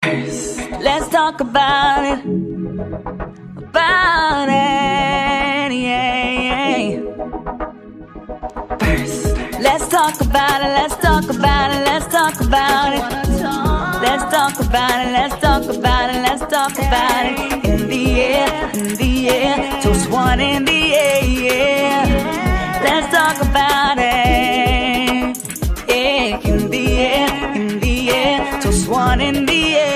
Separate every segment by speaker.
Speaker 1: Let's talk about it, yeah. Let's talk about it, let's talk about it, let's talk about it. Let's talk about it, let's talk about it, let's talk about it. In the air, toast one in the air. Let's talk about it. Yeah, in the air, toast one in the air.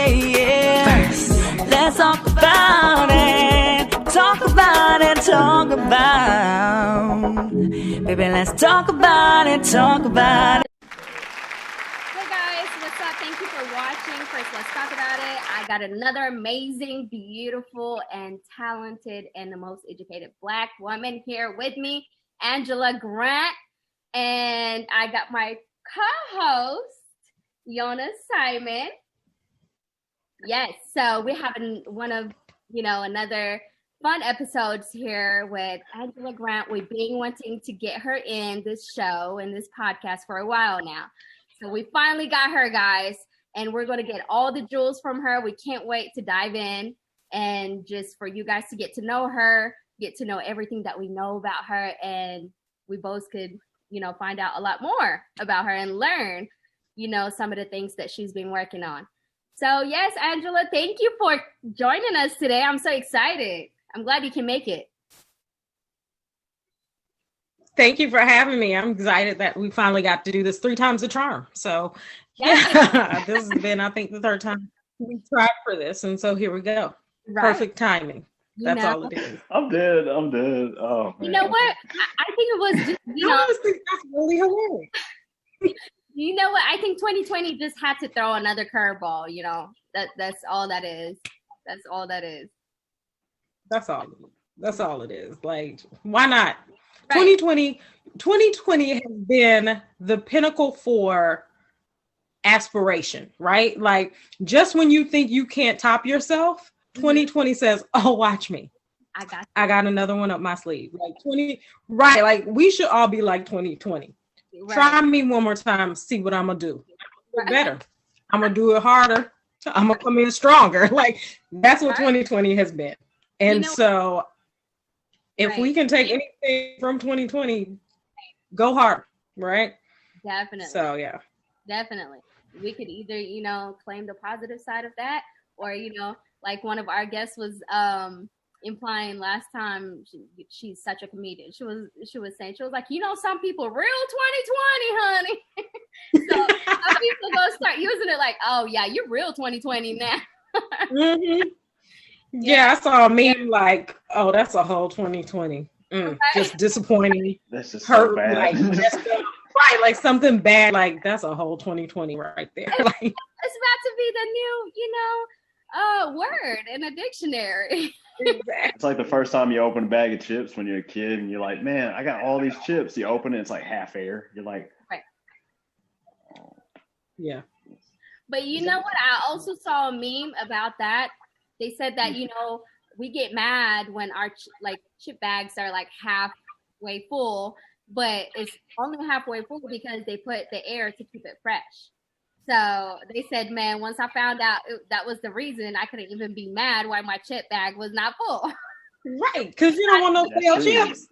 Speaker 1: Let's talk about it, talk about it, talk about. Baby, let's talk about it, talk about it.
Speaker 2: Hey guys, what's up? Thank you for watching. First, let's talk about it. I got another amazing, beautiful, and talented, and the most educated Black woman here with me, Angela Grant. And I got my co-host, Yonas Simon. Yes, so we're having one of, another fun episodes here with Angela Grant. We've been wanting to get her in this show and this podcast for a while now. So we finally got her, guys, and we're going to get all the jewels from her. We can't wait to dive in and just for you guys to get to know her, get to know everything that we know about her, and we both could, find out a lot more about her and learn, some of the things that she's been working on. So yes, Angela, thank you for joining us today. I'm so excited. I'm glad you can make it.
Speaker 3: Thank you for having me. I'm excited that we finally got to do this 3 times the charm. So yeah, this has been, I think, the 3rd time we tried for this. And so here we go. Right. Perfect timing. That's all it is.
Speaker 4: I'm dead. Oh, man.
Speaker 2: You know what? I think it was just,
Speaker 3: I just think that's really hilarious.
Speaker 2: You know what? I think 2020 just had to throw another curveball, That's all that is. That's all that is.
Speaker 3: That's all it is. Like, why not?
Speaker 2: Right.
Speaker 3: 2020 has been the pinnacle for aspiration, right? Like, just when you think you can't top yourself, 2020 says, "Oh, watch me. I got another one up my sleeve." Like like we should all be like 2020. Right. Try me one more time, see what I'm gonna do. Better. I'm gonna do it harder. I'm gonna come in stronger. Like, that's what 2020 has been. And so if we can take anything from 2020, go hard, right?
Speaker 2: Definitely.
Speaker 3: So yeah.
Speaker 2: Definitely. We could either, claim the positive side of that, or, like one of our guests was implying last time, she's such a comedian. She was saying, she was like, some people real 2020, honey. So some people gonna start using it like, oh yeah, you're real 2020 now.
Speaker 3: Mm-hmm. Yeah, I saw a meme like, oh, that's a whole 2020. Just disappointing.
Speaker 4: That's just
Speaker 3: hurt,
Speaker 4: so bad.
Speaker 3: Like, right, like something bad, like that's a whole 2020 right there.
Speaker 2: It's about to be the new, word in a dictionary.
Speaker 3: Exactly.
Speaker 4: It's like the first time you open a bag of chips when you're a kid and you're like, man, I got all these chips. You open it, it's like half air. You're like,
Speaker 2: right.
Speaker 4: Oh.
Speaker 3: Yeah.
Speaker 2: But you know what? I also saw a meme about that. They said that, we get mad when our chip bags are like halfway full, but it's only halfway full because they put the air to keep it fresh. So they said, man, once I found out that was the reason, I couldn't even be mad why my chip bag was not full.
Speaker 3: Right, because you don't want no stale chips.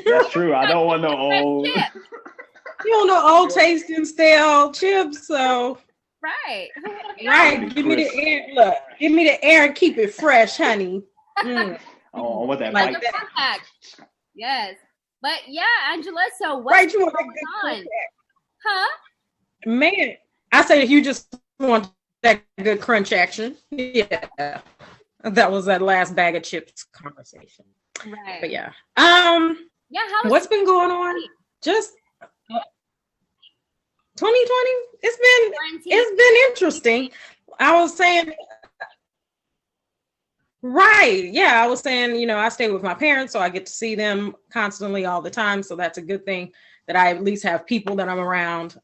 Speaker 4: That's true. I don't want no old.
Speaker 3: You don't know old tasting stale chips, so.
Speaker 2: Right.
Speaker 3: Right. Give me the air. Look, give me the air and keep it fresh, honey.
Speaker 4: Oh, what that
Speaker 3: like
Speaker 4: that.
Speaker 2: Yes. But yeah, Angela, so what's
Speaker 3: right, you want
Speaker 2: going on? Huh?
Speaker 3: Man, I say you just want that good crunch action. Yeah. That was that last bag of chips conversation.
Speaker 2: Right.
Speaker 3: But yeah.
Speaker 2: Yeah,
Speaker 3: what's been going on? Just 2020, it's been interesting. I was saying, right. Yeah, I was saying, I stay with my parents, so I get to see them constantly all the time. So that's a good thing that I at least have people that I'm around.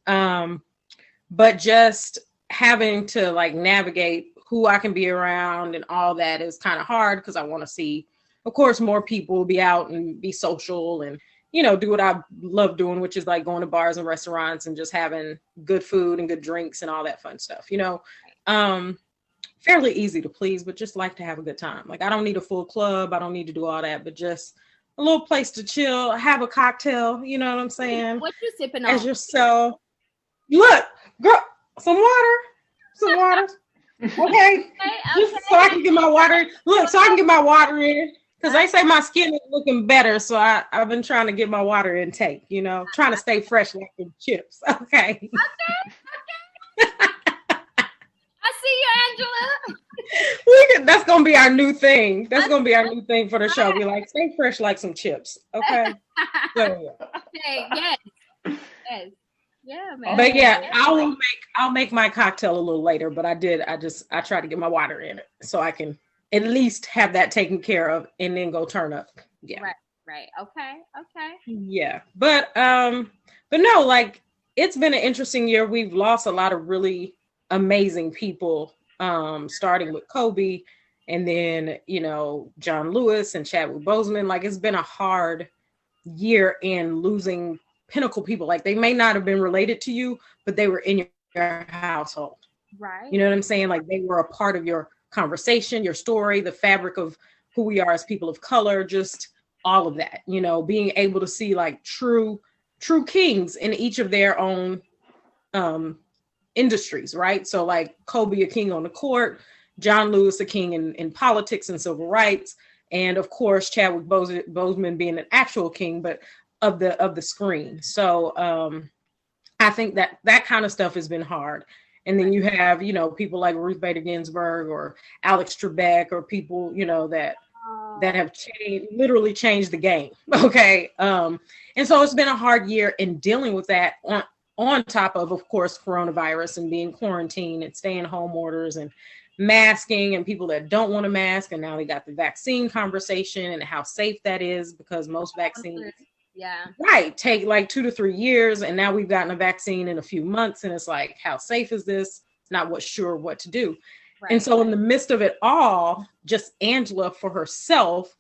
Speaker 3: But just having to navigate who I can be around and all that is kind of hard because I want to see, of course, more people, be out and be social and do what I love doing, which is going to bars and restaurants and just having good food and good drinks and all that fun stuff, fairly easy to please, but just like to have a good time. Like I don't need a full club. I don't need to do all that, but just a little place to chill, have a cocktail. You know what I'm saying?
Speaker 2: What you sipping on?
Speaker 3: As yourself. Look, girl, some water. Okay. Just so I can get my water. Look, so I can get my water in. Because they say my skin is looking better, so I've been trying to get my water intake, you know, trying to stay fresh like the chips. Okay.
Speaker 2: Okay. I see you, Angela.
Speaker 3: That's gonna be our new thing. That's gonna be our new thing for the show. Be like, stay fresh like some chips. Okay. So,
Speaker 2: Okay, yes. Yeah, man.
Speaker 3: but yeah, I'll make my cocktail a little later, but I tried to get my water in it so I can at least have that taken care of and then go turn up. Yeah.
Speaker 2: Right. Okay.
Speaker 3: Yeah. But no, like it's been an interesting year. We've lost a lot of really amazing people, starting with Kobe and then, you know, John Lewis and Chadwick Boseman. Like it's been a hard year in losing pinnacle people. Like they may not have been related to you, but they were in your household.
Speaker 2: Right.
Speaker 3: You know what I'm saying? Like they were a part of your conversation, your story, the fabric of who we are as people of color, just all of that, you know, being able to see like true kings in each of their own industries, right? So like Kobe, a king on the court, John Lewis, a king in politics and civil rights, and of course Chadwick Boseman being an actual king, but of the screen. So I think that kind of stuff has been hard. And then you have, you know, people like Ruth Bader Ginsburg or Alex Trebek or people, you know, that have literally changed the game. Okay. And so it's been a hard year in dealing with that on top of course, coronavirus and being quarantined and staying home orders and masking and people that don't want to mask. And now they got the vaccine conversation and how safe that is because most vaccines take like 2 to 3 years, and now we've gotten a vaccine in a few months, and it's like, how safe is this? Not sure what to do. Right. And so in the midst of it all, just Angela for herself,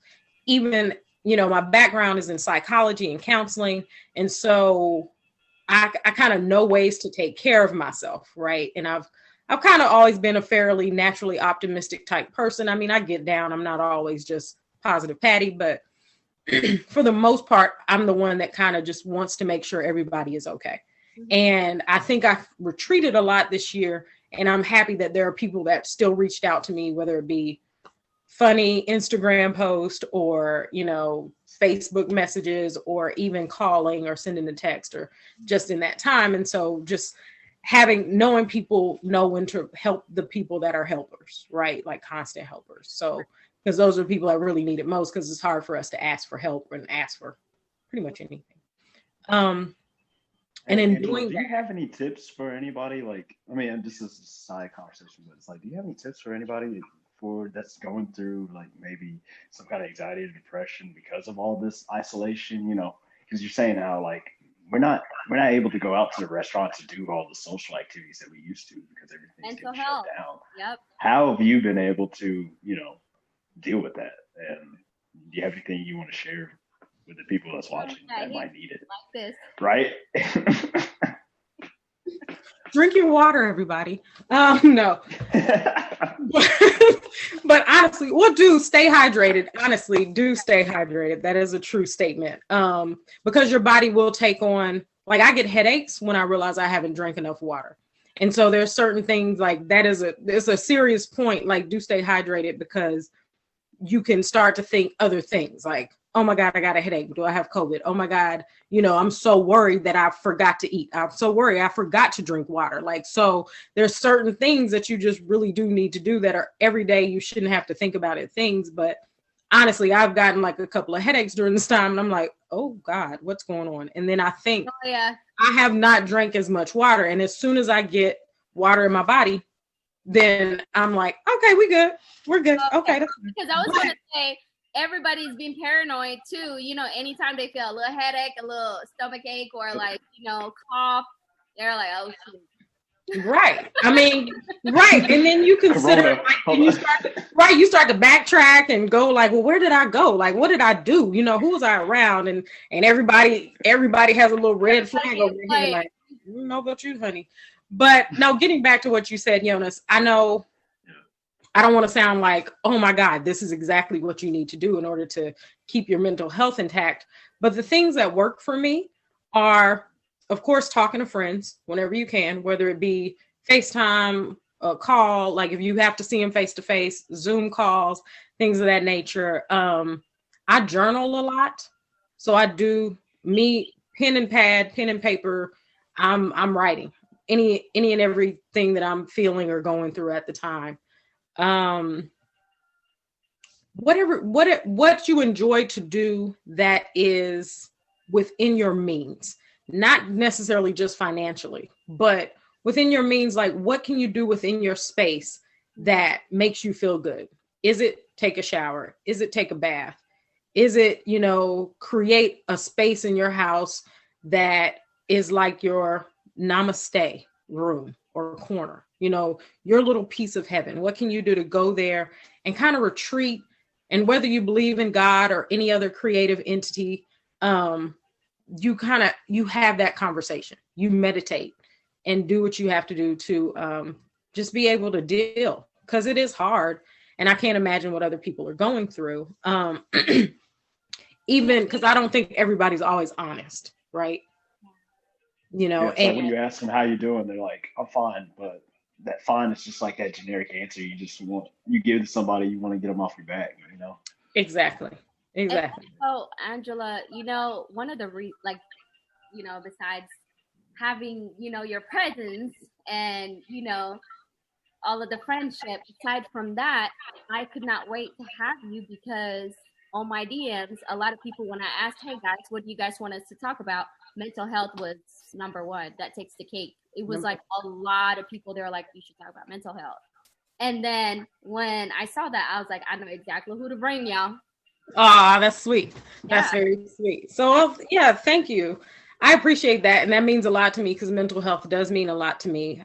Speaker 3: even, you know, my background is in psychology and counseling, and so I kind of know ways to take care of myself, right? And I've kind of always been a fairly naturally optimistic type person. I mean, I get down, I'm not always just positive Patty, but for the most part, I'm the one that kind of just wants to make sure everybody is okay. Mm-hmm. And I think I've retreated a lot this year, and I'm happy that there are people that still reached out to me, whether it be funny Instagram post or, you know, Facebook messages or even calling or sending a text or just in that time. And so just knowing people know when to help the people that are helpers, right? Like constant helpers. So because those are people that really need it most, because it's hard for us to ask for help and ask for pretty much anything. And in
Speaker 4: Angela,
Speaker 3: doing
Speaker 4: do
Speaker 3: that,
Speaker 4: you have any tips for anybody? Like, I mean, this is a side conversation, but it's like, do you have any tips for anybody that's going through like maybe some kind of anxiety or depression because of all this isolation? You know, because you're saying how like we're not able to go out to the restaurant to do all the social activities that we used to because everything's getting shut down.
Speaker 2: Yep.
Speaker 4: How have you been able to, you know, deal with that? And do you have anything you want to share with the people that's watching that might need it?
Speaker 2: Like this.
Speaker 4: Right?
Speaker 3: Drink your water, everybody. No. But honestly, stay hydrated. Honestly, do stay hydrated. That is a true statement. Because your body will take on, like I get headaches when I realize I haven't drank enough water. And so there's certain things like that it's a serious point. Like do stay hydrated because you can start to think other things like, oh my God, I got a headache. Do I have COVID? Oh my God, you know, I'm so worried that I forgot to eat. I'm so worried I forgot to drink water. Like, so there's certain things that you just really do need to do that are every day. You shouldn't have to think about it things. But honestly, I've gotten like a couple of headaches during this time and I'm like, oh God, what's going on? And then I think I have not drank as much water. And as soon as I get water in my body, then I'm like, okay, we're good. Okay.
Speaker 2: Because I was going to say, everybody's been paranoid too. You know, anytime they feel a little headache, a little stomach ache, or like, you know, cough, they're like, oh shit.
Speaker 3: Right. I mean, right. And then you consider, you start to backtrack and go like, well, where did I go? Like, what did I do? You know, who was I around? And everybody has a little red flag over here. Like, I don't know about you, honey. But now getting back to what you said, Yonas, I know I don't want to sound like, oh my God, this is exactly what you need to do in order to keep your mental health intact. But the things that work for me are, of course, talking to friends whenever you can, whether it be FaceTime, a call, like if you have to see them face to face, Zoom calls, things of that nature. I journal a lot. So I do pen and pad, pen and paper. I'm writing any and everything that I'm feeling or going through at the time. What you enjoy to do that is within your means, not necessarily just financially, but within your means. Like, what can you do within your space that makes you feel good? Is it take a shower? Is it take a bath? Is it, create a space in your house that is like your namaste room or corner, your little piece of heaven? What can you do to go there and kind of retreat? And whether you believe in God or any other creative entity, you have that conversation. You meditate and do what you have to do to just be able to deal, because it is hard. And I can't imagine what other people are going through. Even because I don't think everybody's always honest, right?
Speaker 4: Yeah,
Speaker 3: and
Speaker 4: when you ask them how you doing, they're like, I'm fine. But that fine is just like that generic answer you give to somebody, you want to get them off your back,
Speaker 3: Exactly.
Speaker 2: Oh, Angela, one of the besides having, your presence and, all of the friendship, aside from that, I could not wait to have you, because on my DMs, a lot of people, when I asked, hey guys, what do you guys want us to talk about? Mental health was number one. That takes the cake. It was like a lot of people, they were like, you should talk about mental health. And then when I saw that, I was like, I know exactly who to bring, y'all.
Speaker 3: That's sweet. That's very sweet. So yeah, thank you. I appreciate that. And that means a lot to me, because mental health does mean a lot to me.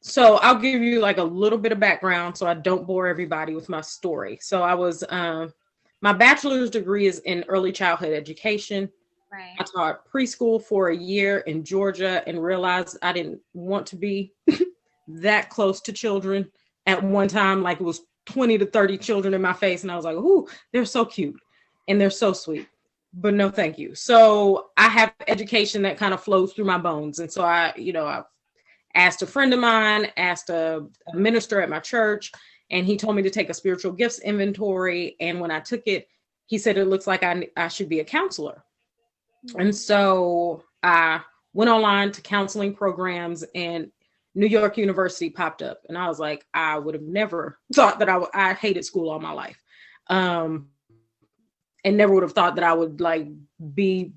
Speaker 3: So I'll give you like a little bit of background so I don't bore everybody with my story. So I was, my bachelor's degree is in early childhood education.
Speaker 2: Right.
Speaker 3: I taught preschool for a year in Georgia and realized I didn't want to be that close to children at one time. Like, it was 20 to 30 children in my face. And I was like, ooh, they're so cute and they're so sweet, but no, thank you. So I have education that kind of flows through my bones. And so I asked a friend of mine, asked a minister at my church, and he told me to take a spiritual gifts inventory. And when I took it, he said, it looks like I should be a counselor. Mm-hmm. And so I went online to counseling programs, and New York University popped up. And I was like, I would have never thought that I hated school all my life. And never would have thought that I would be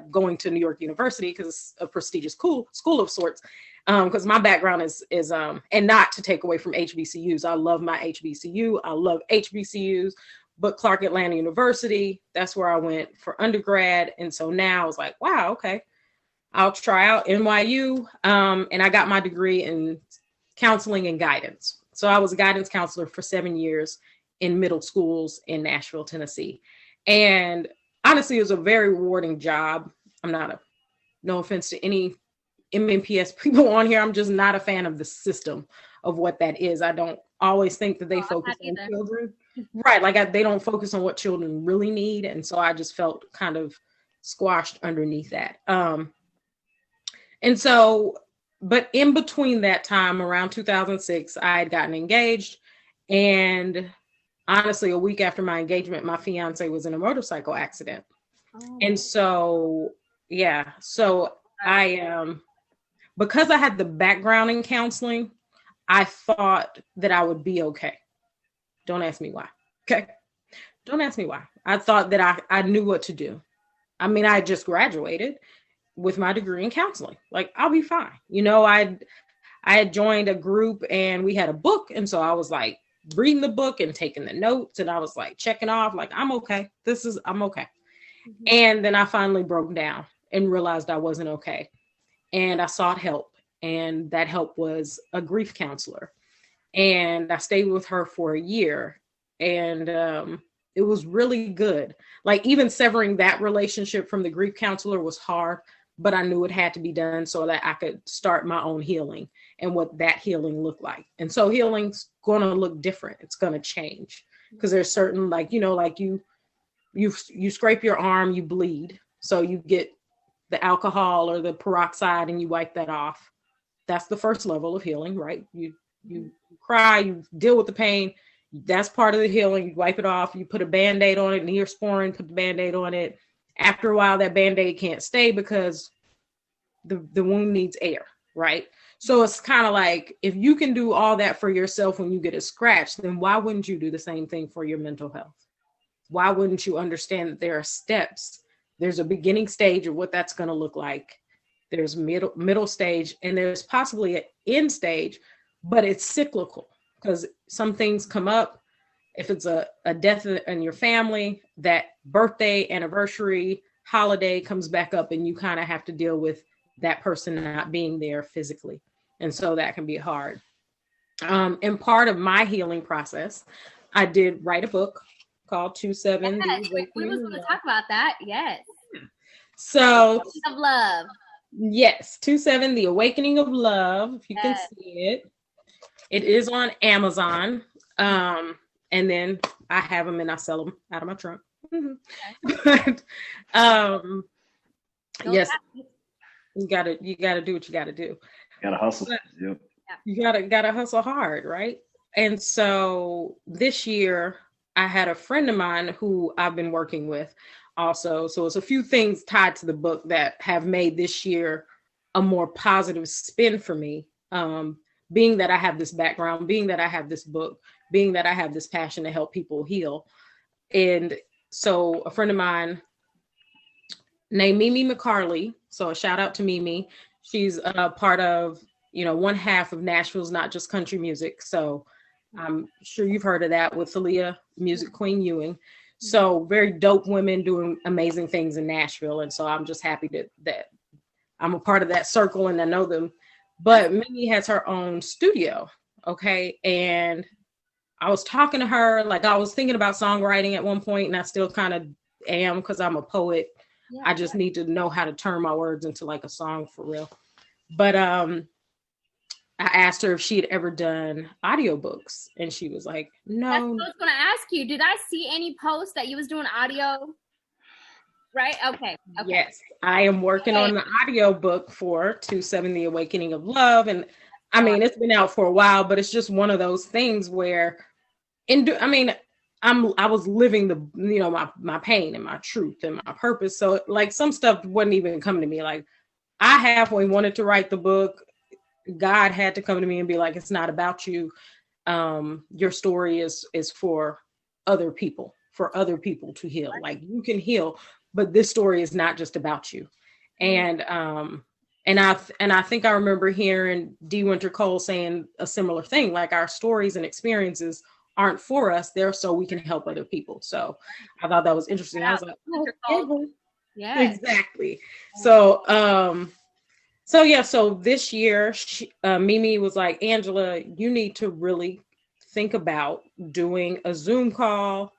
Speaker 3: going to New York University, because it's a prestigious school of sorts. Because my background is and not to take away from HBCUs. I love my HBCU. I love HBCUs, but Clark Atlanta University, that's where I went for undergrad. And so now I was like, wow, okay, I'll try out NYU. And I got my degree in counseling and guidance. So I was a guidance counselor for 7 years in middle schools in Nashville, Tennessee. And honestly, it was a very rewarding job. No offense to any MNPS people on here, I'm just not a fan of the system of what that is. I don't always think that they focus on children. Right, they don't focus on what children really need. And so I just felt kind of squashed underneath that. And so, but in between that time, around 2006, I had gotten engaged. And honestly, a week after my engagement, my fiance was in a motorcycle accident. Oh. And so, because I had the background in counseling, I thought that I would be okay. Don't ask me why. Okay. Don't ask me why. I thought that I knew what to do. I mean, I just graduated with my degree in counseling. I'll be fine. I had joined a group and we had a book. And so I was reading the book and taking the notes. And I was checking off, I'm okay. I'm okay. Mm-hmm. And then I finally broke down and realized I wasn't okay. And I sought help, and that help was a grief counselor. And I stayed with her for a year, and it was really good. Even severing that relationship from the grief counselor was hard, but I knew it had to be done so that I could start my own healing. and what that healing looked like. And so healing's going to look different. It's going to change because there's certain, like, you know, like you scrape your arm, you bleed. So you get the alcohol or the peroxide and you wipe that off. That's the first level of healing, right? You cry, you deal with the pain. That's part of the healing. You wipe it off. You put a Band-Aid on it, Neosporin, put the Band-Aid on it. After a while, that Band-Aid can't stay because the wound needs air, right? So it's kind of like, if you can do all that for yourself when you get a scratch, then why wouldn't you do the same thing for your mental health? Why wouldn't you understand that there are steps? There's a beginning stage of what that's going to look like. There's middle stage, and there's possibly an end stage, but it's cyclical because some things come up. If it's a death in your family, that birthday, anniversary, holiday comes back up, and you kind of have to deal with that person not being there physically. And so that can be hard. And part of my healing process, I did write a book called 27.
Speaker 2: Yes, we was going to talk about that. Yes.
Speaker 3: So
Speaker 2: of love.
Speaker 3: Yes, 27, The Awakening of Love. If you can see it. It is on Amazon. And then I have them and I sell them out of my trunk. Mm-hmm. But yes, you gotta do what you gotta do.
Speaker 4: Gotta hustle. Yep.
Speaker 3: You gotta hustle hard, right? And so this year I had a friend of mine who I've been working with also. So it's a few things tied to the book that have made this year a more positive spin for me. Being that I have this background, being that I have this book, being that I have this passion to help people heal. And so a friend of mine named Mimi McCarley. So a shout out to Mimi. She's a part of, one half of Nashville's Not Just Country Music. So I'm sure you've heard of that with Aaliyah, Music Queen Ewing. So very dope women doing amazing things in Nashville. And so I'm just happy that I'm a part of that circle and I know them. But Mimi has her own studio. Okay. And I was talking to her, like I was thinking about songwriting at one point, and I still kind of am because I'm a poet. Yeah. I just need to know how to turn my words into like a song for real. But I asked her if she had ever done audiobooks, and she was like, no.
Speaker 2: That's what I was going to ask you. Did I see any posts that you was doing audio? Right? Okay.
Speaker 3: Yes, I am working on the audiobook for 27, The Awakening of Love. And I mean, it's been out for a while, but it's just one of those things where, I was living my pain and my truth and my purpose. So like some stuff wasn't even coming to me. Like I halfway wanted to write the book. God had to come to me and be like, it's not about you. Your story is for other people to heal. Like you can heal, but this story is not just about you. And I think I remember hearing D. Winter Cole saying a similar thing, like our stories and experiences aren't for us, they're so we can help other people. So I thought that was interesting. Yeah, I was like, oh, yeah, exactly. So this year, Mimi was like, Angela, you need to really think about doing a Zoom call,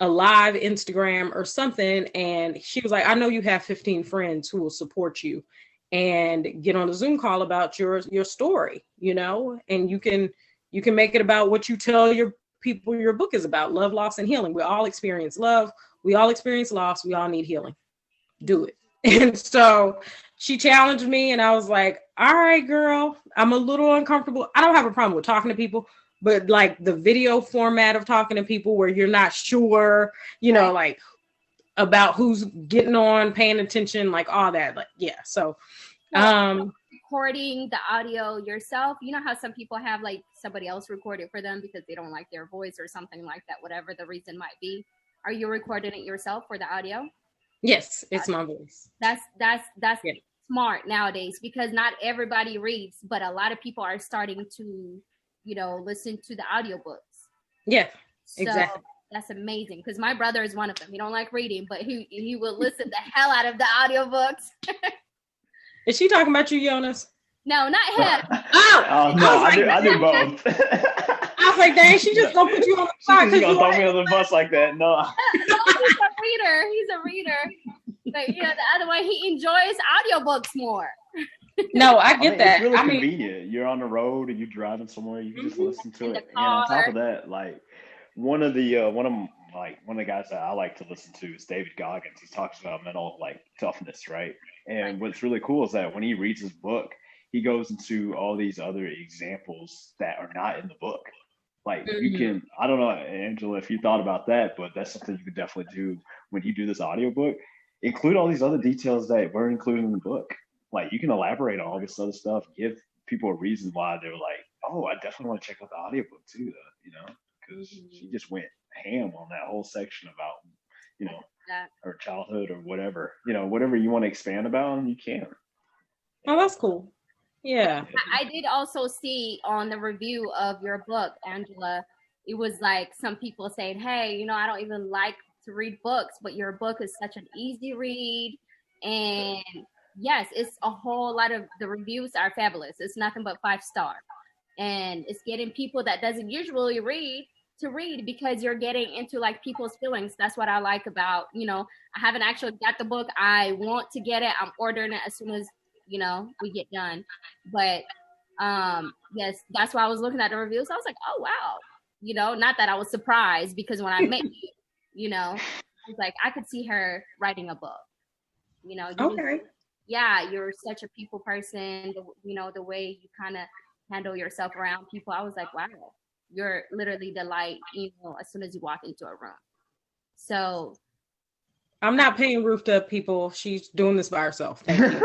Speaker 3: a live Instagram or something. And she was like, I know you have 15 friends who will support you and get on a Zoom call about your story, and you can make it about what you tell your people your book is about: love, loss, and healing. We all experience love. We all experience loss. We all need healing. Do it. And so she challenged me and I was like, all right, girl, I'm a little uncomfortable. I don't have a problem with talking to people, but like the video format of talking to people where you're not sure, like about who's getting on, paying attention, like all that. Like, yeah. So,
Speaker 2: recording the audio yourself, you know how some people have like somebody else record it for them because they don't like their voice or something like that, whatever the reason might be. Are you recording it yourself for the audio?
Speaker 3: Yes, it's my voice.
Speaker 2: That's smart nowadays because not everybody reads, but a lot of people are starting to, listen to the audiobooks.
Speaker 3: Yeah,
Speaker 2: so
Speaker 3: exactly.
Speaker 2: That's amazing because my brother is one of them. He don't like reading, but he will listen the hell out of the audiobooks.
Speaker 3: Is she talking about you, Yonas?
Speaker 2: No, not him.
Speaker 4: Oh no, I do both.
Speaker 3: I was like, dang, she just gonna put you on the spot.
Speaker 4: She's gonna throw me on the bus like that. No,
Speaker 2: he's a reader. But the other one, he enjoys audiobooks more.
Speaker 3: No, I
Speaker 4: I
Speaker 3: get
Speaker 4: mean, it's
Speaker 3: that.
Speaker 4: really
Speaker 3: I mean,
Speaker 4: convenient. You're on the road and you're driving somewhere. You can just
Speaker 2: Mhm.
Speaker 4: listen
Speaker 2: In
Speaker 4: to
Speaker 2: the
Speaker 4: it. And on top
Speaker 2: car.
Speaker 4: of that, like one of the guys that I like to listen to is David Goggins. He talks about mental like toughness, right?
Speaker 2: Right.
Speaker 4: And what's really cool is that when he reads his book, he goes into all these other examples that are not in the book. Like you
Speaker 3: mhm.
Speaker 4: can, I don't know, Angela, if you thought about that, but that's something you could definitely do when you do this audiobook. Include all these other details that weren't included in the book. Like you can elaborate on all this other stuff, give people a reason why they're like, oh, I definitely want to check out the audiobook too, though, because she
Speaker 2: Mhm.
Speaker 4: just went ham on that whole section about, you
Speaker 2: I
Speaker 4: know,
Speaker 2: get that.
Speaker 4: her childhood or whatever, whatever you want to expand about, you can.
Speaker 3: Oh, that's cool. Yeah.
Speaker 4: Yeah.
Speaker 2: I did also see on the review of your book, Angela, it was like some people saying, hey, I don't even like to read books, but your book is such an easy read. And yes, it's a whole lot of the reviews are fabulous. It's nothing but 5 star. And it's getting people that doesn't usually read to read because you're getting into like people's feelings. That's what I like about, I haven't actually got the book. I want to get it. I'm ordering it as soon as, we get done. But yes, that's why I was looking at the reviews. I was like, oh wow, not that I was surprised because when I met you, I was like, I could see her writing a book. You just,
Speaker 3: Okay.
Speaker 2: yeah, you're such a people person. The way you kind of handle yourself around people. I was like, wow, you're literally the light. As soon as you walk into a room. So
Speaker 3: I'm not paying Rufta people. She's doing this by herself. Thank you.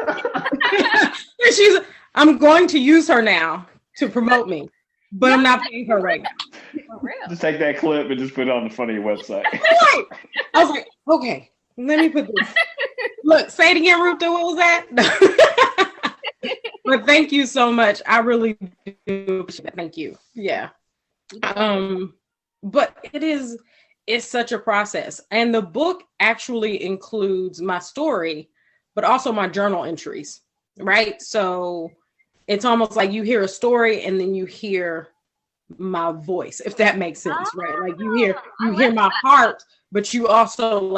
Speaker 3: She's. I'm going to use her now to promote me, but
Speaker 2: no,
Speaker 3: I'm not paying her right now.
Speaker 2: for real.
Speaker 4: Just take that clip and just put it on the front of your website.
Speaker 3: Right. I was like, okay, let me put this. Look, say it again, Rufta. What was that? But thank you so much. I really do. Thank you. Yeah. But it's such a process. And the book actually includes my story, but also my journal entries, right? So it's almost like you hear a story and then you hear my voice, if that makes sense, right? Like you hear
Speaker 2: I like
Speaker 3: my heart, but you also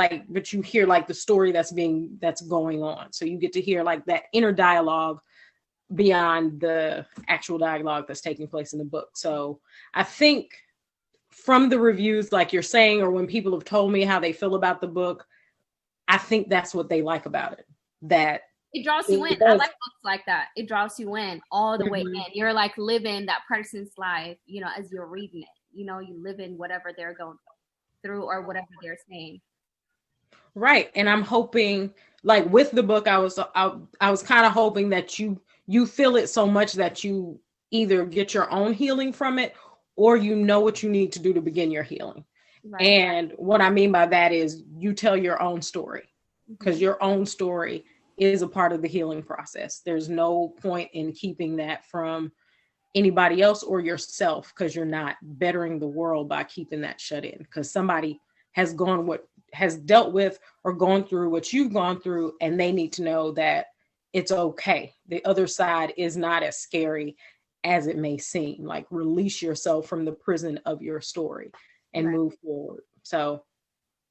Speaker 3: you hear like the story that's going on. So you get to hear like that inner dialogue beyond the actual dialogue that's taking place in the book. So I think from the reviews, like you're saying, or when people have told me how they feel about the book, I think that's what they like about it. That
Speaker 2: it draws you in. I like books like that. It draws you in all the way in. You're like living that person's life, as you're reading it. You live in whatever they're going through or whatever they're saying.
Speaker 3: Right. And I'm hoping, like with the book, I was kind of hoping that you feel it so much that you either get your own healing from it or you know what you need to do to begin your healing. Right. And what I mean by that is you tell your own story, because your own story is a part of the healing process. There's no point in keeping that from anybody else or yourself, because you're not bettering the world by keeping that shut in, because somebody has dealt with or gone through what you've gone through, and they need to know that it's okay. The other side is not as scary as it may seem. Like, release yourself from the prison of your story and move forward. So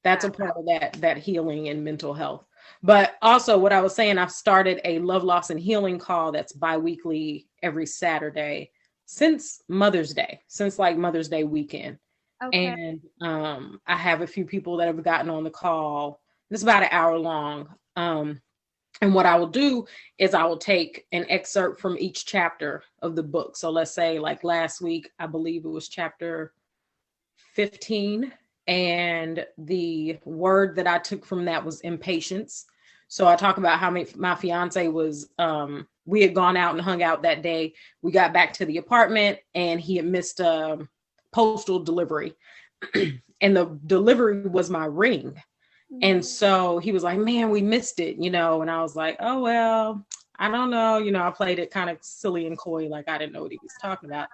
Speaker 3: that's a part of that healing and mental health. But also what I was saying, I've started a love, loss, and healing call that's bi-weekly every Saturday since Mother's Day, since like Mother's Day weekend. Okay. And I have a few people that have gotten on the call. It's about an hour long. And what I will do is I will take an excerpt from each chapter of the book. So let's say like last week, I believe it was chapter 15. And the word that I took from that was impatience. So I talk about how my fiance was, we had gone out and hung out that day. We got back to the apartment and he had missed a postal delivery. And the delivery was my ring. And so he was like, man, we missed it, and I was like, oh, well, I don't know. I played it kind of silly and coy, like I didn't know what he was talking about.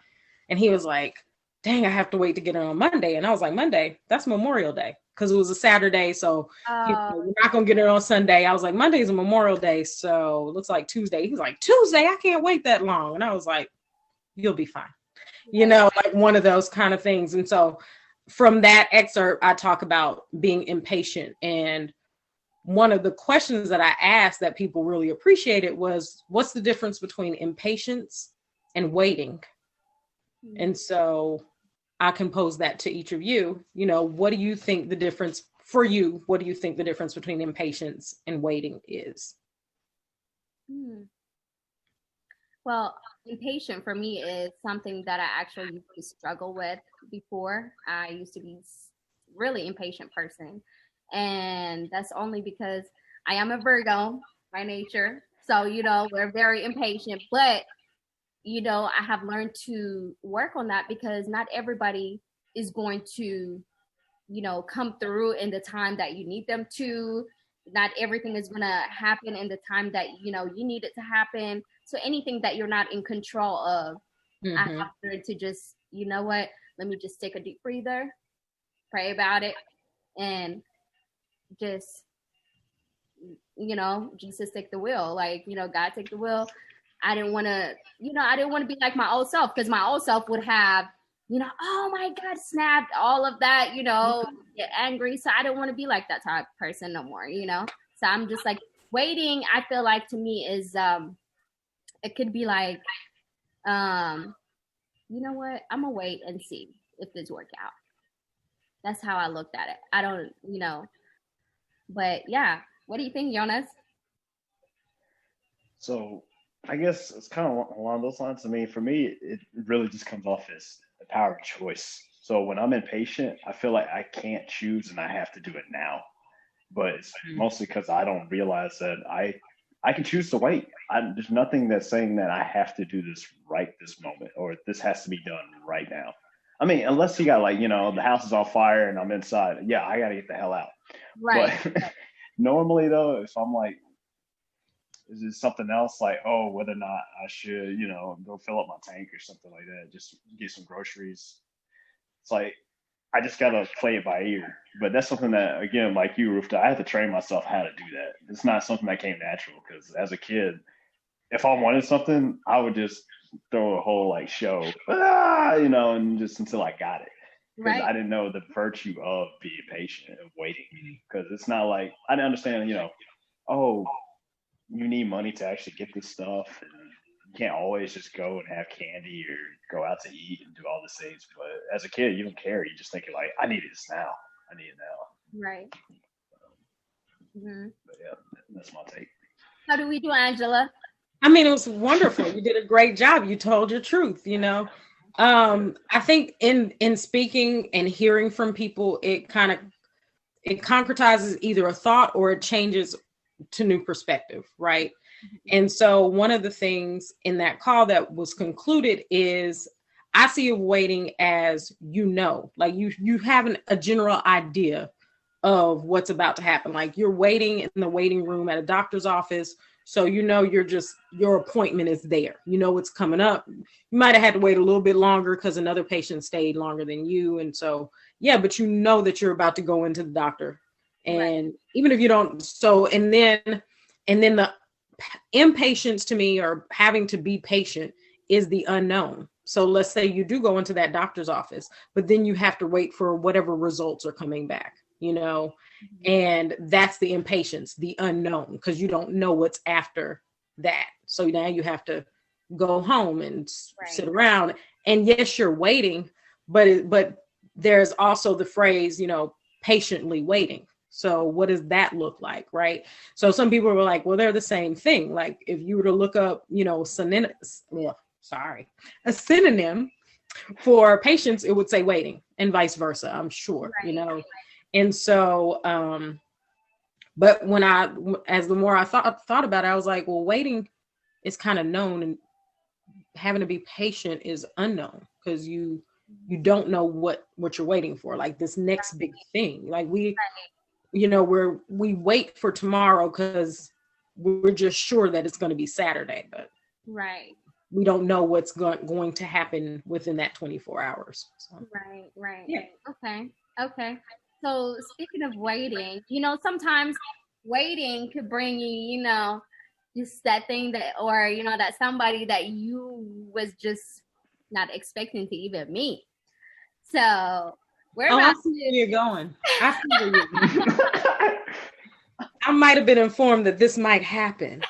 Speaker 3: And he was like, dang, I have to wait to get it on Monday. And I was like, Monday, that's Memorial Day, because it was a Saturday. So we're not going to get it on Sunday. I was like, Monday's a Memorial Day. So it looks like Tuesday. He was like, Tuesday, I can't wait that long. And I was like, you'll be fine. Like one of those kind of things. And so from that excerpt, I talk about being impatient and one of the questions that I asked that people really appreciated was, what's the difference between impatience and waiting? And so I can pose that to each of you. You know, what do you think the difference for you? What do you think the difference between impatience and waiting is?
Speaker 2: Well, impatient for me is something that I actually used to struggle with before. I used to be really impatient person. And that's only because I am a Virgo by nature. So, you know, we're very impatient, but, you know, I have learned to work on that because not everybody is going to, you know, come through in the time that you need them to. Not everything is going to happen in the time that, you know, you need it to happen. So anything that you're not in control of, I have learned to just, you know what, let me just take a deep breather, pray about it, and just, you know, Jesus take the wheel. Like, you know, God take the wheel. I didn't want to, you know, I didn't want to be like my old self, because my old self would have, you know, oh my God, snapped, all of that, you know, get angry. So I don't want to be like that type of person no more, you know? So I'm just like, waiting, I feel like to me is, it could be like, you know what, I'm gonna wait and see if this work out. That's how I looked at it. I don't, you know, but yeah. What do you think, Jonas?
Speaker 4: So I guess it's kind of along those lines. I mean, for me, it really just comes off as the power of choice. So when I'm impatient, I feel like I can't choose and I have to do it now. But it's mostly because I don't realize that I can choose to wait. There's nothing that's saying that I have to do this right this moment or this has to be done right now. I mean, unless you got like, you know, the house is on fire and I'm inside. Yeah, I got to get the hell out.
Speaker 2: Right.
Speaker 4: But normally, though, if I'm like, is it something else like, oh, whether or not I should, you know, go fill up my tank or something like that, just get some groceries. It's like, I just got to play it by ear. But that's something that, again, like you, Rufta, I had to train myself how to do that. It's not something that came natural because as a kid, if I wanted something, I would just throw a whole like show, you know, and just until I got it. Because I didn't know the virtue of being patient and waiting. Because it's not like, I didn't understand, you know, oh, you need money to actually get this stuff. And you can't always just go and have candy or go out to eat and do all these things. But as a kid, you don't care. You just think like, I need this now. I need it now.
Speaker 2: Right.
Speaker 4: But yeah, that's my take.
Speaker 2: How do we do, Angela?
Speaker 3: I mean, it was wonderful. You did a great job. You told your truth, you know. I think in speaking and hearing from people, it concretizes either a thought or it changes to new perspective, right? And so one of the things in that call that was concluded is I see waiting as, you know, like you have a general idea of what's about to happen. Like you're waiting in the waiting room at a doctor's office. So, you know, your appointment is there. You know, what's coming up. You might have had to wait a little bit longer because another patient stayed longer than you. And so, yeah, but you know that you're about to go into the doctor. And even if you don't, and then the impatience to me, or having to be patient, is the unknown. So let's say you do go into that doctor's office, but then you have to wait for whatever results are coming back, you know, and that's the impatience, the unknown, because you don't know what's after that. So now you have to go home and sit around. And yes, you're waiting, but there's also the phrase, you know, patiently waiting. So what does that look like, right? So some people were like, well, they're the same thing. Like if you were to look up, you know, a synonym for patience, it would say waiting, and vice versa, I'm sure, you know. And so, but the more I thought about it, I was like, well, waiting is kind of known, and having to be patient is unknown, because you don't know what you're waiting for, like this next big thing. Like you know, we wait for tomorrow because we're just sure that it's going to be Saturday, but we don't know what's going to happen within that 24 hours. So.
Speaker 2: Right. Yeah. Okay. So speaking of waiting, you know, sometimes waiting could bring you, you know, just that thing that, or, you know, that somebody that you was just not expecting to even meet. So we're about
Speaker 3: I see where you're going. I see where you're going. I might have been informed that this might happen.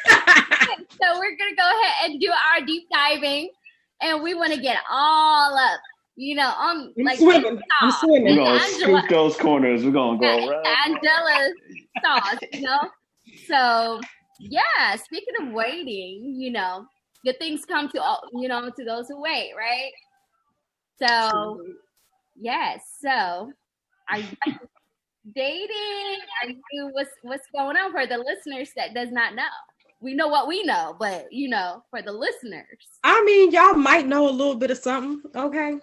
Speaker 2: So we're gonna go ahead and do our deep diving, and we want to get all up, on
Speaker 3: I'm
Speaker 2: like
Speaker 3: swimming. I'm swimming.
Speaker 4: We're gonna
Speaker 2: Angela-
Speaker 4: scoop those corners. We're gonna go right.
Speaker 2: Angela's sauce. So yeah, speaking of waiting, good things come to all, to those who wait, right? So yes, so are you dating? Are you what's going on for the listeners that does not know? We know what we know, but for the listeners.
Speaker 3: I mean, y'all might know a little bit of something, okay?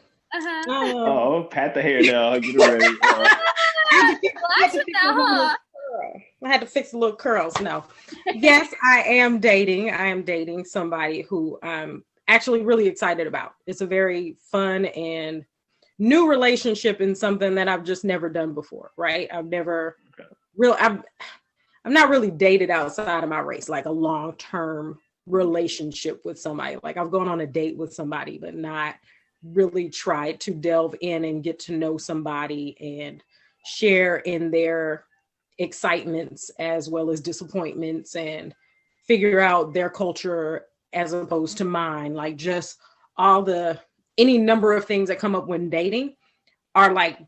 Speaker 4: Oh, pat the hair down. Get it ready.
Speaker 3: I had to fix the little curls. No. Yes, I am dating. I am dating somebody who I'm actually really excited about. It's a very fun and new relationship and something that I've just never done before, right? I've never I'm not really dated outside of my race, like a long-term relationship with somebody. Like I've gone on a date with somebody, but not really tried to delve in and get to know somebody and share in their excitements as well as disappointments and figure out their culture as opposed to mine. Like just any number of things that come up when dating are like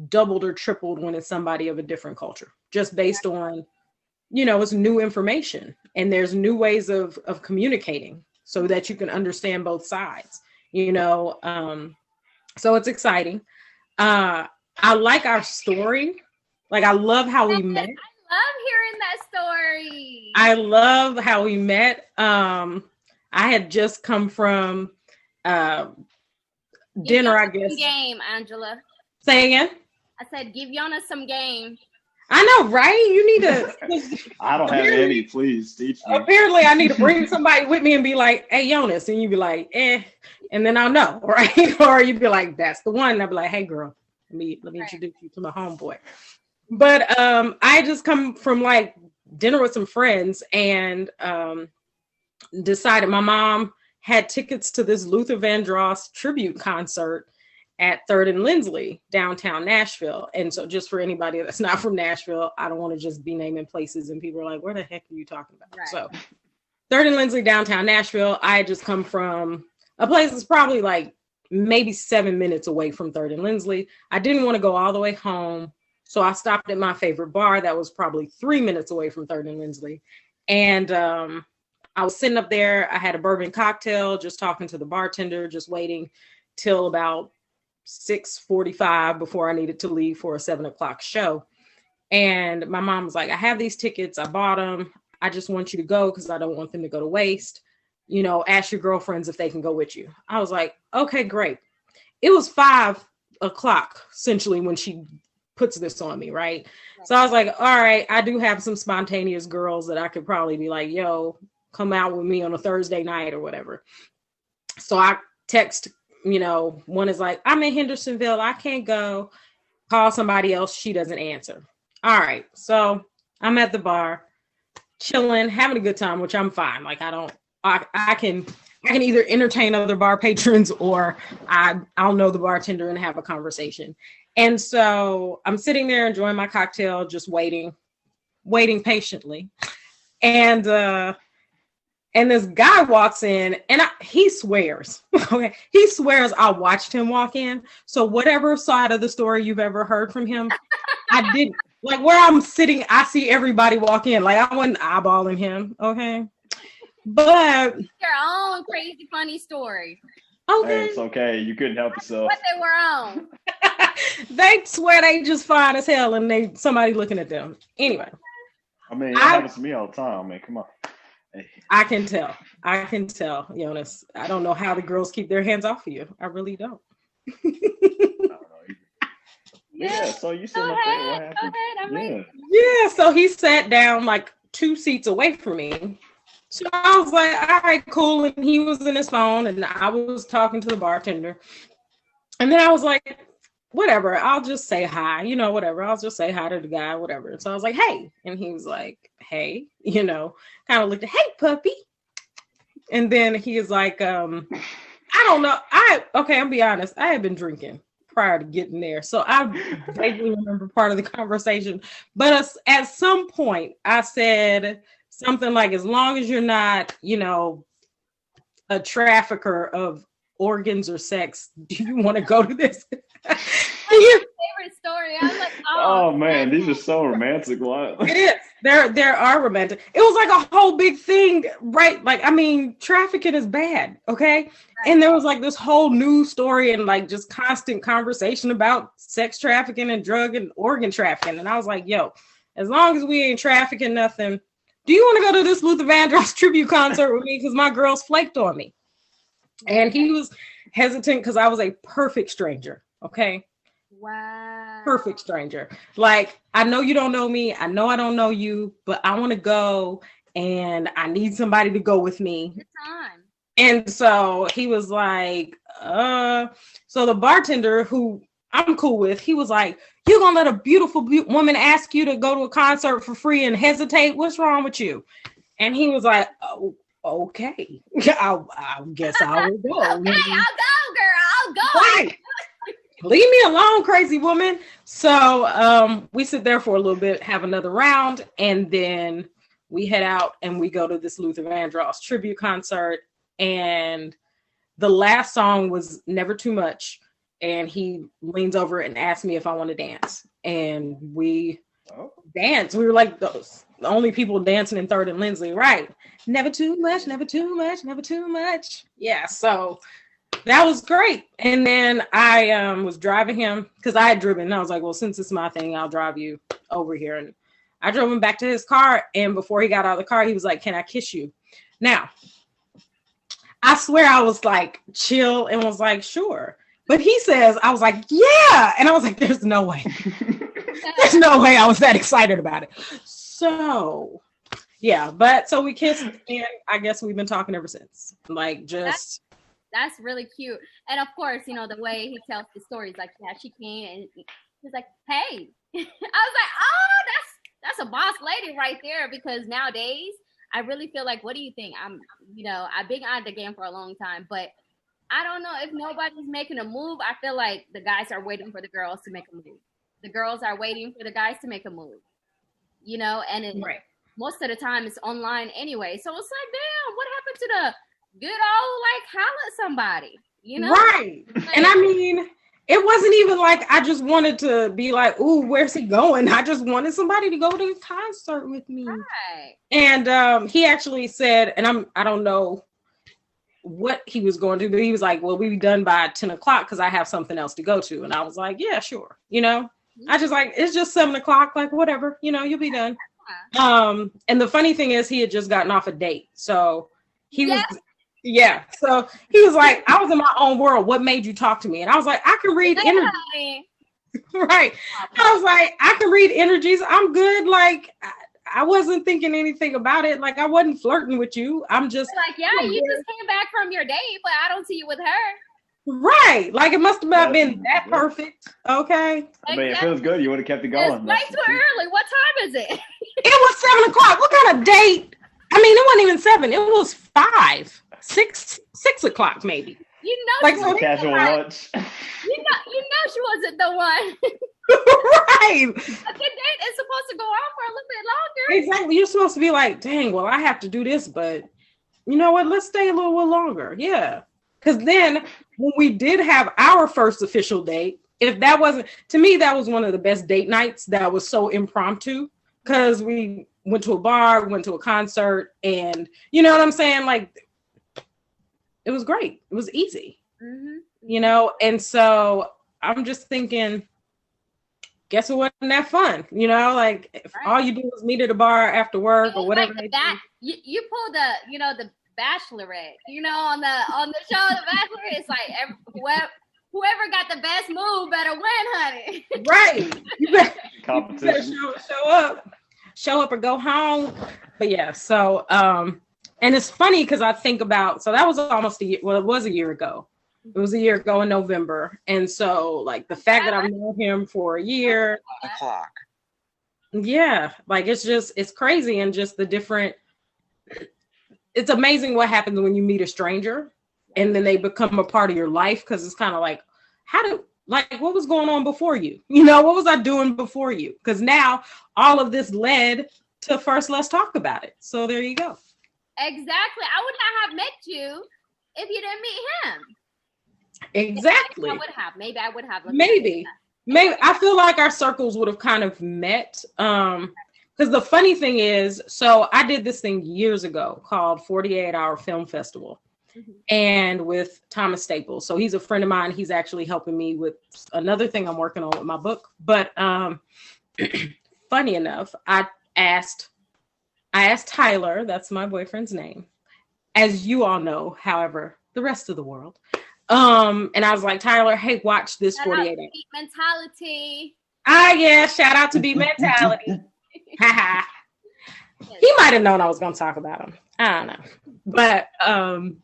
Speaker 3: doubled or tripled when it's somebody of a different culture, just based on, it's new information and there's new ways of communicating so that you can understand both sides, so it's exciting. I like our story. Like, I love how we met.
Speaker 2: I love hearing that story.
Speaker 3: I love how we met. I had just come from dinner, I guess.
Speaker 2: Game, Angela.
Speaker 3: Say again?
Speaker 2: I said, give Yonas some game.
Speaker 3: I know, right? You need to.
Speaker 4: I don't have any. Please teach me.
Speaker 3: Apparently, I need to bring somebody with me and be like, "Hey, Yonas," and you be like, "Eh," and then I'll know, right? Or you be like, "That's the one." And I'll be like, "Hey, girl, let me introduce you to my homeboy." But I just come from like dinner with some friends and decided my mom had tickets to this Luther Vandross tribute concert at 3rd and Lindsley, downtown Nashville. And so just for anybody that's not from Nashville, I don't want to just be naming places and people are like, where the heck are you talking about? Right. So 3rd and Lindsley, downtown Nashville. I just come from a place that's probably like maybe 7 minutes away from 3rd and Lindsley. I didn't want to go all the way home. So I stopped at my favorite bar that was probably 3 minutes away from 3rd and Lindsley. And I was sitting up there. I had a bourbon cocktail, just talking to the bartender, just waiting till about 6:45 before I needed to leave for a 7:00 show. And my mom was like, I have these tickets. I bought them. I just want you to go because I don't want them to go to waste. Ask your girlfriends if they can go with you. I was like, okay, great. It was 5:00 essentially when she puts this on me, right? So I was like, all right, I do have some spontaneous girls that I could probably be like, yo, come out with me on a Thursday night or whatever. So I text, one is like, I'm in Hendersonville, I can't go. Call somebody else, she doesn't answer. All right, so I'm at the bar, chilling, having a good time, which I'm fine. Like I can either entertain other bar patrons or I'll know the bartender and have a conversation. And so I'm sitting there enjoying my cocktail, just waiting patiently. And this guy walks in and he swears, okay? He swears I watched him walk in. So whatever side of the story you've ever heard from him, I didn't. Like where I'm sitting, I see everybody walk in. Like I wasn't eyeballing him, okay? But
Speaker 2: your own crazy funny story.
Speaker 3: Okay.
Speaker 4: Hey, it's okay. You couldn't help yourself.
Speaker 2: What they were on.
Speaker 3: They swear they just fine as hell and somebody looking at them. Anyway.
Speaker 4: I mean, it happens to me all the time. I mean, come on. Hey.
Speaker 3: I can tell, Yonas. I don't know how the girls keep their hands off of you. I really don't.
Speaker 4: I don't know either. Yeah, so you said
Speaker 2: Go ahead. I'm ready.
Speaker 3: Yeah, so he sat down like 2 seats away from me. So I was like, all right, cool. And he was in his phone and I was talking to the bartender. And then I was like, whatever, I'll just say hi, whatever. I'll just say hi to the guy, whatever. And so I was like, hey. And he was like, hey, kind of looked at, hey, puppy. And then he is like, I don't know. I'll be honest. I had been drinking prior to getting there. So I vaguely remember part of the conversation. But at some point, I said something like, as long as you're not, a trafficker of organs or sex, do you want to go to this?
Speaker 2: Favorite story. I was like,
Speaker 4: oh man, these are so romantic.
Speaker 3: It is. There are romantic. It was like a whole big thing, right? Like, I mean, trafficking is bad, okay? Right. And there was like this whole news story and like just constant conversation about sex trafficking and drug and organ trafficking. And I was like, yo, as long as we ain't trafficking nothing, do you want to go to this Luther Vandross tribute concert with me? Because my girls flaked on me. And he was hesitant because I was a perfect stranger, okay?
Speaker 2: Wow.
Speaker 3: Perfect stranger. Like, I know you don't know me. I know I don't know you, but I want to go and I need somebody to go with me.
Speaker 2: Good time.
Speaker 3: And so he was like, so the bartender who I'm cool with, he was like, you gonna let a beautiful woman ask you to go to a concert for free and hesitate? What's wrong with you? And he was like, oh, okay. I guess I will go.
Speaker 2: Okay, I'll go, girl. I'll go.
Speaker 3: Right. Leave me alone, crazy woman. So we sit there for a little bit, have another round, and then we head out and we go to this Luther Vandross tribute concert. And the last song was Never Too Much. And he leans over and asks me if I want to dance. And we danced. We were like the only people dancing in Third and Lindsley, right? Never too much, never too much, never too much. Yeah, so that was great. And then I was driving him because I had driven. And I was like, well, since it's my thing, I'll drive you over here. And I drove him back to his car. And before he got out of the car, he was like, can I kiss you? Now, I swear I was like chill and was like, sure. But he says, I was like, yeah. And I was like, there's no way. There's no way I was that excited about it. So, yeah. But so we kissed. And I guess we've been talking ever since. Like, just...
Speaker 2: That's really cute. And of course, the way he tells the stories, like, yeah, she came and he's like, hey. I was like, oh, that's a boss lady right there. Because nowadays, I really feel like, what do you think? I've been on the game for a long time, but I don't know if nobody's making a move. I feel like the guys are waiting for the girls to make a move. The girls are waiting for the guys to make a move, and
Speaker 3: right.
Speaker 2: Most of the time it's online anyway. So it's like, damn, what happened to the good old, like, holla at somebody,
Speaker 3: Right.
Speaker 2: Like,
Speaker 3: and I mean, it wasn't even like I just wanted to be like, ooh, where's he going? I just wanted somebody to go to a concert with me.
Speaker 2: Right.
Speaker 3: And he actually said, and I don't know what he was going to, but he was like, well, we'll be done by 10 o'clock because I have something else to go to. And I was like, yeah, sure. I just like, it's just 7 o'clock, like, whatever, you'll be done. And the funny thing is he had just gotten off a date. So he was... Yeah. So he was like, I was in my own world. What made you talk to me? And I was like, I can read energy. Right. I was like, I can read energies. I'm good. Like, I wasn't thinking anything about it. Like, I wasn't flirting with you. I'm just
Speaker 2: like, yeah, you just came back from your date, but I don't see you with her.
Speaker 3: Right. Like, it must have not been that perfect. Okay.
Speaker 4: I mean, if it was good, you would have kept it going.
Speaker 2: It's way too early. What time is it?
Speaker 3: It was 7 o'clock. What kind of date? I mean, it wasn't even 7. It was 5. 6 o'clock maybe.
Speaker 4: Like some casual lunch.
Speaker 2: You know she wasn't the one.
Speaker 3: Right.
Speaker 2: A good date is supposed to go on for a little bit longer.
Speaker 3: Exactly. You're supposed to be like, dang, well, I have to do this, but you know what? Let's stay a little bit longer. Yeah. Because then when we did have our first official date, if that wasn't, to me, that was one of the best date nights that was so impromptu because we went to a bar, went to a concert, and you know what I'm saying? Like, it was great. It was easy, and so I'm just thinking, guess it wasn't that fun, like if all you do is meet at a bar after work or whatever.
Speaker 2: Like you pull the Bachelorette, on the show, The Bachelorette, it's like whoever got the best move better win, honey.
Speaker 3: Right. You better
Speaker 4: Competition.
Speaker 3: show up or go home. But yeah, so and it's funny because I think about, so that was almost a year. Well, it was a year ago. It was a year ago in November. And so like the fact that I've known him for a year.
Speaker 5: O'clock.
Speaker 3: Yeah. Like it's crazy. And just the different, it's amazing what happens when you meet a stranger and then they become a part of your life. Cause it's kind of like, Like, what was going on before you? You know, what was I doing before you? Because now all of this led to first let's talk about it. So there you go.
Speaker 2: Exactly. I would not have met you if you didn't meet him.
Speaker 3: Exactly.
Speaker 2: Maybe I would have.
Speaker 3: Maybe I feel like our circles would have kind of met. Because the funny thing is, so I did this thing years ago called 48 Hour Film Festival. Mm-hmm. And with Thomas Staples. So he's a friend of mine. He's actually helping me with another thing I'm working on with my book. But funny enough, I asked Tyler, that's my boyfriend's name, as you all know, however, the rest of the world. And I was like, Tyler, hey, watch this 48 hours.
Speaker 2: Beat mentality.
Speaker 3: Yeah, shout out to Beat Mentality. He might have known I was gonna talk about him. I don't know.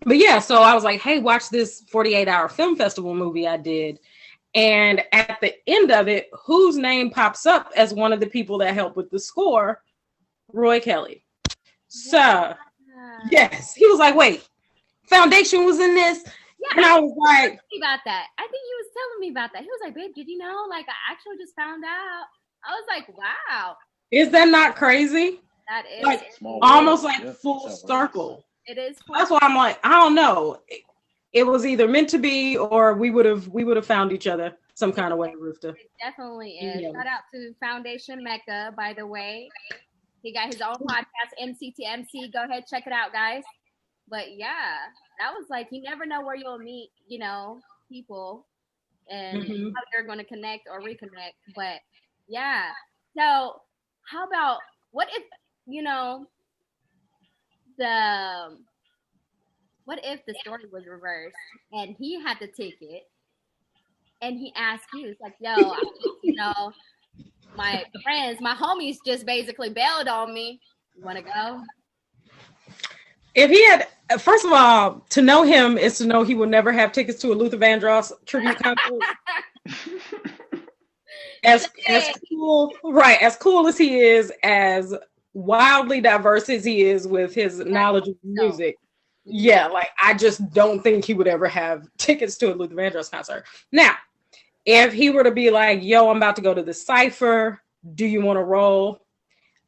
Speaker 3: But yeah, so I was like, hey, watch this 48 Hour Film Festival movie I did. And at the end of it, whose name pops up as one of the people that helped with the score? Roy Kelly. So, yes, he was like, wait, Foundation was in this?
Speaker 2: Yeah,
Speaker 3: and I was like,
Speaker 2: about that. I think he was telling me about that. He was like, babe, did you know? Like, I actually just found out. I was like, wow.
Speaker 3: Is that not crazy?
Speaker 2: That is
Speaker 3: like almost like full circle.
Speaker 2: It is.
Speaker 3: That's why I'm like, I don't know. It was either meant to be, or we would have found each other some kind of way, Rufta.
Speaker 2: It definitely is. Yeah. Shout out to Foundation Mecca, by the way. He got his own podcast, MC to MC. Go ahead, check it out, guys. But yeah, that was like, you never know where you'll meet, you know, people and how they're going to connect or reconnect. But yeah. So how about, what if, you know, what if the story was reversed and he had the ticket and he asked you, it's like, yo, you know, my friends, my homies just basically bailed on me. You want to go?
Speaker 3: If he had, first of all, to know him is to know he will never have tickets to a Luther Vandross tribute concert. as cool, right? As cool as he is, as wildly diverse as he is with his knowledge of music, yeah, like I just don't think he would ever have tickets to a Luther Vandross concert. Now, if he were to be like, "Yo, I'm about to go to the Cypher. Do you want to roll?"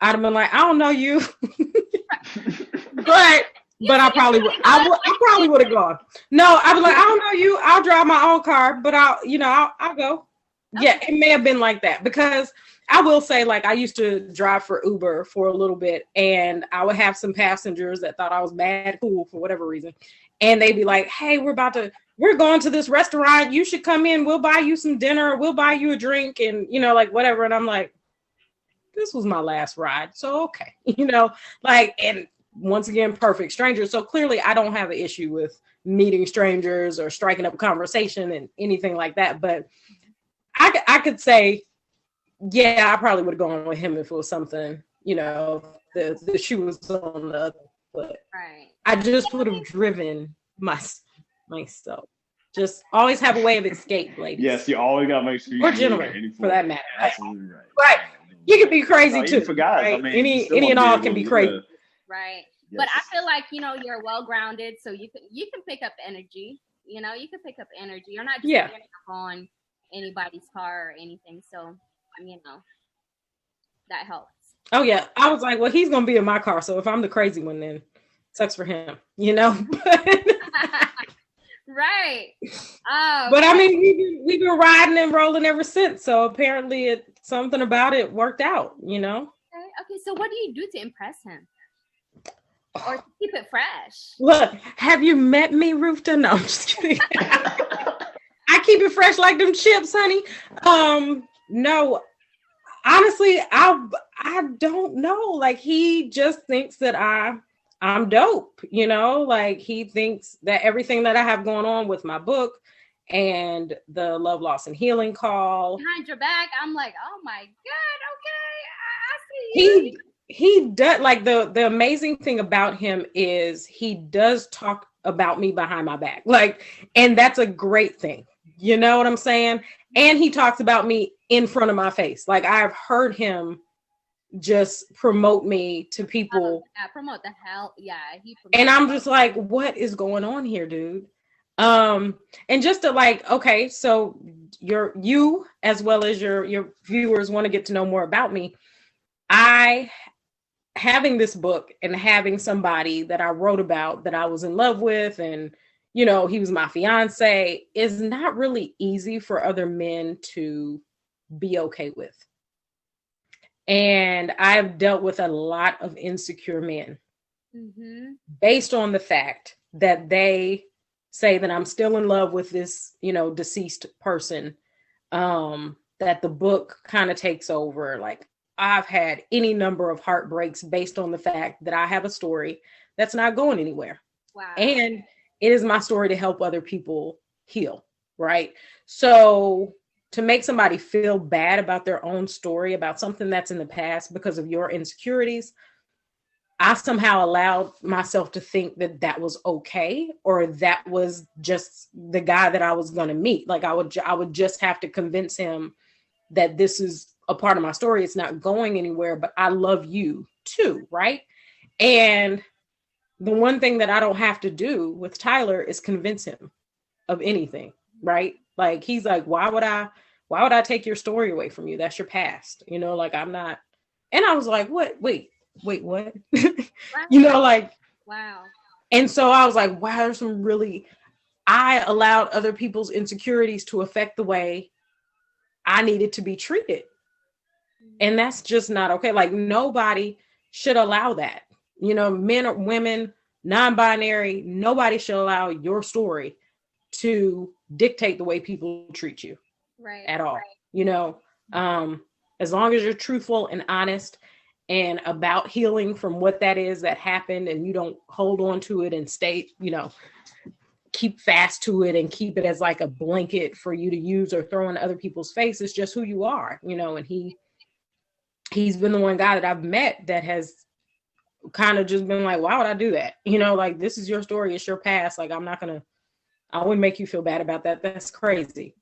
Speaker 3: I'd have been like, "I don't know you," but I probably would have gone. No, I was like, "I don't know you. I'll drive my own car, but I'll go." Okay. Yeah, it may have been like that, because I will say, like, I used to drive for Uber for a little bit, and I would have some passengers that thought I was mad cool for whatever reason. And they'd be like, hey, we're going to this restaurant. You should come in. We'll buy you some dinner. We'll buy you a drink, and, you know, like, whatever. And I'm like, this was my last ride. So, okay. You know, like, and once again, perfect strangers. So clearly I don't have an issue with meeting strangers or striking up a conversation and anything like that. But I could say, yeah, I probably would have gone with him if it was something, you know, the shoe was on the other foot.
Speaker 2: Right.
Speaker 3: I just would have driven myself. Just always have a way of escape, ladies.
Speaker 4: Yes, you always got to make sure you
Speaker 3: or gentlemen, for that matter.
Speaker 4: Absolutely right.
Speaker 3: Right. You can be crazy too.
Speaker 4: For guys,
Speaker 3: right?
Speaker 4: I mean,
Speaker 3: any and all can be crazy.
Speaker 2: Right.
Speaker 4: Yes.
Speaker 2: But I feel like, you know, you're well grounded, so you can pick up energy. You know, you can pick up energy. You're not just on anybody's car or anything. So, you know, that helps.
Speaker 3: Oh yeah, I was like, well, he's gonna be in my car, so if I'm the crazy one, then sucks for him, you know.
Speaker 2: Right. Oh,
Speaker 3: but I mean, we've been riding and rolling ever since. So apparently, something about it worked out, you know.
Speaker 2: Okay. So what do you do to impress him, or to keep it fresh?
Speaker 3: Look, have you met me, Rufta? No, I'm just kidding. I keep it fresh like them chips, honey. No, honestly, I don't know. Like, he just thinks that I'm dope, you know? Like, he thinks that everything that I have going on with my book and the Love, Loss, and Healing call.
Speaker 2: Behind your back, I'm like, oh my God, okay, I see you.
Speaker 3: He does, like, the amazing thing about him is he does talk about me behind my back. Like, and that's a great thing. You know what I'm saying? And he talks about me in front of my face. Like, I've heard him just promote me to people.
Speaker 2: Promote the hell. Yeah.
Speaker 3: And I'm just like, what is going on here, dude? And just to like, okay, so you as well as your viewers want to get to know more about me. I having this book and having somebody that I wrote about that I was in love with, and he was my fiance, is not really easy for other men to be okay with. And I've dealt with a lot of insecure men based on the fact that they say that I'm still in love with this, deceased person, that the book kind of takes over. Like, I've had any number of heartbreaks based on the fact that I have a story that's not going anywhere.
Speaker 2: Wow.
Speaker 3: And it is my story to help other people heal, right? So to make somebody feel bad about their own story, about something that's in the past because of your insecurities, I somehow allowed myself to think that that was okay, or that was just the guy that I was going to meet. Like, I would just have to convince him that this is a part of my story. It's not going anywhere, but I love you too, right? And the one thing that I don't have to do with Tyler is convince him of anything, right? Like, he's like, why would I take your story away from you? That's your past, like, I'm not. And I was like, what? Wait, what? Like,
Speaker 2: wow.
Speaker 3: And so I was like, wow, I allowed other people's insecurities to affect the way I needed to be treated. And that's just not okay. Like, nobody should allow that. Men or women, non-binary, nobody should allow your story to dictate the way people treat you.
Speaker 2: Right.
Speaker 3: At all. As long as you're truthful and honest and about healing from what that is that happened, and you don't hold on to it and stay, keep fast to it and keep it as like a blanket for you to use or throw in other people's face. It's just who you are, and he's been the one guy that I've met that has kind of just been like, why would I do that? Like, this is your story, it's your past. Like, I wouldn't make you feel bad about that. That's crazy.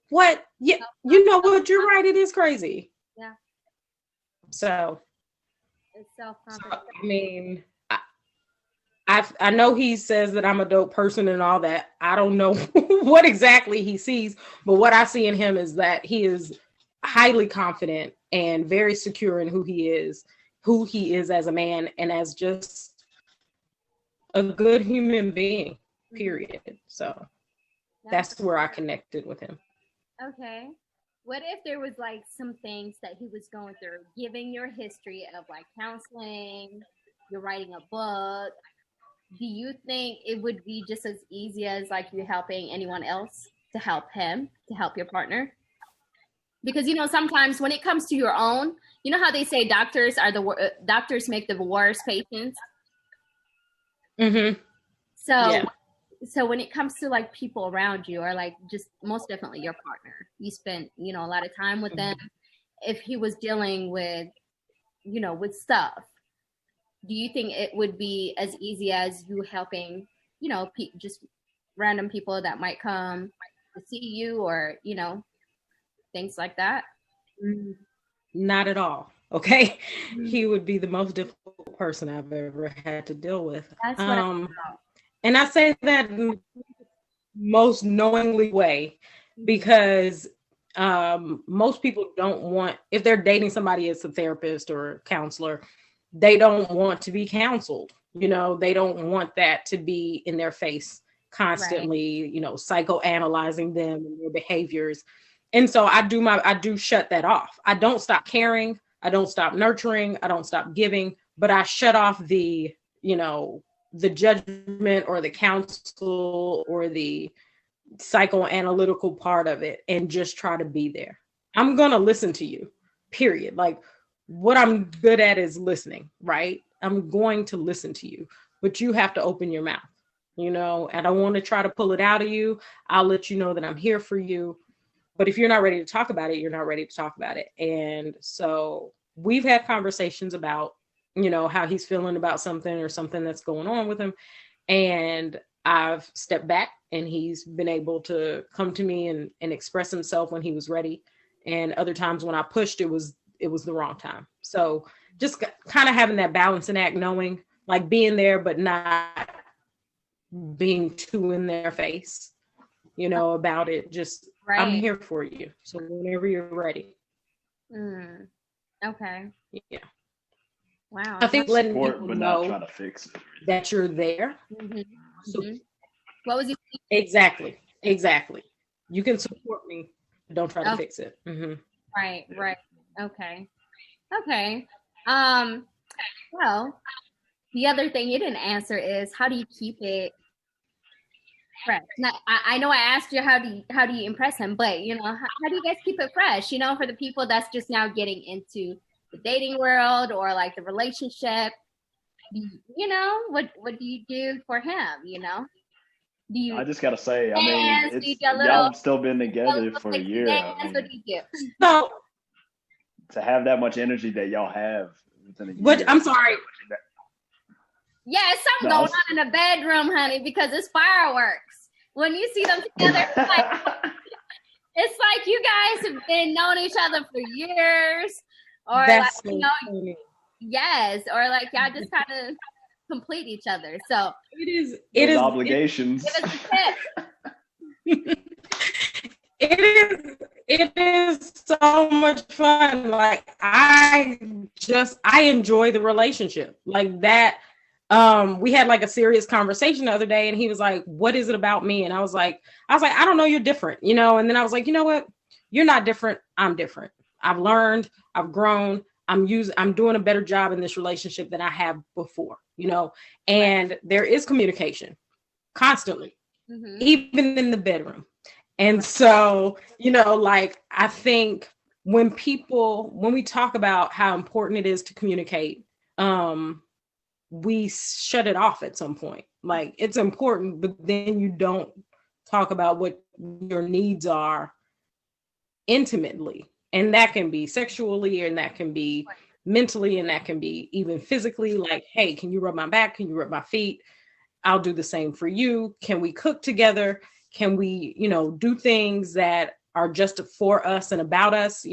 Speaker 3: What? Yeah, you know what? You're right. It is crazy.
Speaker 2: Yeah.
Speaker 3: So,
Speaker 2: it's self-confidence.
Speaker 3: I mean, I know he says that I'm a dope person and all that. I don't know what exactly he sees, but what I see in him is that he is highly confident and very secure in who he is as a man and as just a good human being, period. So that's where I connected with him.
Speaker 2: Okay. What if there was like some things that he was going through, given your history of like counseling, you're writing a book? Do you think it would be just as easy as like you helping anyone else to help him, to help your partner? Because, sometimes when it comes to your own, how they say doctors make the worst patients.
Speaker 3: Mm-hmm.
Speaker 2: So, yeah. So when it comes to like people around you, or like just most definitely your partner, you spent, a lot of time with them. If he was dealing with, with stuff, do you think it would be as easy as you helping, just random people that might come to see you, or, things like that?
Speaker 3: Not at all. Okay. He would be the most difficult person I've ever had to deal with.
Speaker 2: That's what I thought.
Speaker 3: And I say that in the most knowingly way, because most people don't want, if they're dating somebody as a therapist or a counselor, they don't want to be counseled. They don't want that to be in their face constantly, right. Psychoanalyzing them and their behaviors. And so I do shut that off. I don't stop caring. I don't stop nurturing. I don't stop giving, but I shut off the judgment or the counsel or the psychoanalytical part of it, and just try to be there. I'm going to listen to you, period. Like, what I'm good at is listening, right? I'm going to listen to you, but you have to open your mouth, and I want to try to pull it out of you. I'll let you know that I'm here for you. But if you're not ready to talk about it, you're not ready to talk about it. And so we've had conversations about, how he's feeling about something or something that's going on with him. And I've stepped back, and he's been able to come to me and express himself when he was ready. And other times when I pushed, it was the wrong time. So just kind of having that balance and act, knowing, like, being there, but not being too in their face, about it. Just, I'm
Speaker 2: Right.
Speaker 3: here for you. So whenever you're ready.
Speaker 2: Okay.
Speaker 3: Yeah.
Speaker 2: Wow.
Speaker 3: I think letting
Speaker 4: Support,
Speaker 3: people
Speaker 4: but not
Speaker 3: know
Speaker 4: trying to fix it.
Speaker 3: that you're there. So,
Speaker 2: What was you?
Speaker 3: exactly. You can support me, but don't try to fix it.
Speaker 2: Right. Okay. Well, the other thing you didn't answer is, how do you keep it fresh? Now, I know I asked you how do you impress him, but how do you guys keep it fresh? For the people that's just now getting into the dating world or like the relationship, what do you do for him? Do you
Speaker 4: I just gotta say, I
Speaker 2: dance?
Speaker 4: mean,
Speaker 2: Do you
Speaker 4: it's
Speaker 2: do a little,
Speaker 4: y'all have still been together for a year.
Speaker 2: dance?
Speaker 4: I mean,
Speaker 2: What do you do?
Speaker 3: So,
Speaker 4: to have that much energy that y'all have within a year.
Speaker 3: what? I'm sorry.
Speaker 2: Yeah, it's something going on in the bedroom, honey, because it's fireworks. When you see them together, it's like you guys have been knowing each other for years, or
Speaker 3: That's
Speaker 2: yes, or like y'all just kind of complete each other. So
Speaker 3: it is
Speaker 4: obligations.
Speaker 2: Give us a tip.
Speaker 3: It is so much fun. Like I enjoy the relationship like that. We had like a serious conversation the other day, and he was like, "What is it about me?" And I was like, "I don't know, you're different, And then I was like, "You know what? You're not different. I'm different. I've learned. I've grown. I'm doing a better job in this relationship than I have before, And there is communication constantly, even in the bedroom. And so, like I think when we talk about how important it is to communicate, we shut it off at some point. Like it's important, but then you don't talk about what your needs are intimately. And that can be sexually, and that can be mentally, and that can be even physically. Like, hey, can you rub my back? Can you rub my feet? I'll do the same for you. Can we cook together? Can we, do things that are just for us and about us,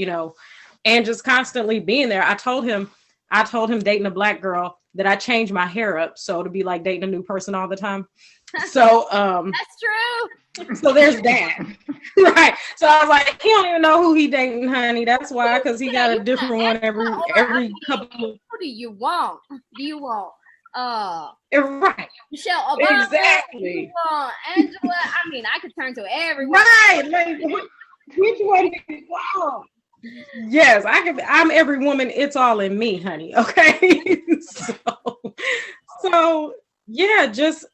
Speaker 3: and just constantly being there. I told him dating a Black girl that I changed my hair up. So to be like dating a new person all the time. So,
Speaker 2: that's true.
Speaker 3: So there's that. Right. So I was like, he don't even know who he dating, honey. That's why, because he got a different one every couple of.
Speaker 2: Who do you want?
Speaker 3: Right.
Speaker 2: Michelle Obama.
Speaker 3: Exactly.
Speaker 2: Angela. I mean, I could turn to everyone.
Speaker 3: Right. Like, which one do you want? Yes, I'm every woman. It's all in me, honey. Okay. So yeah, just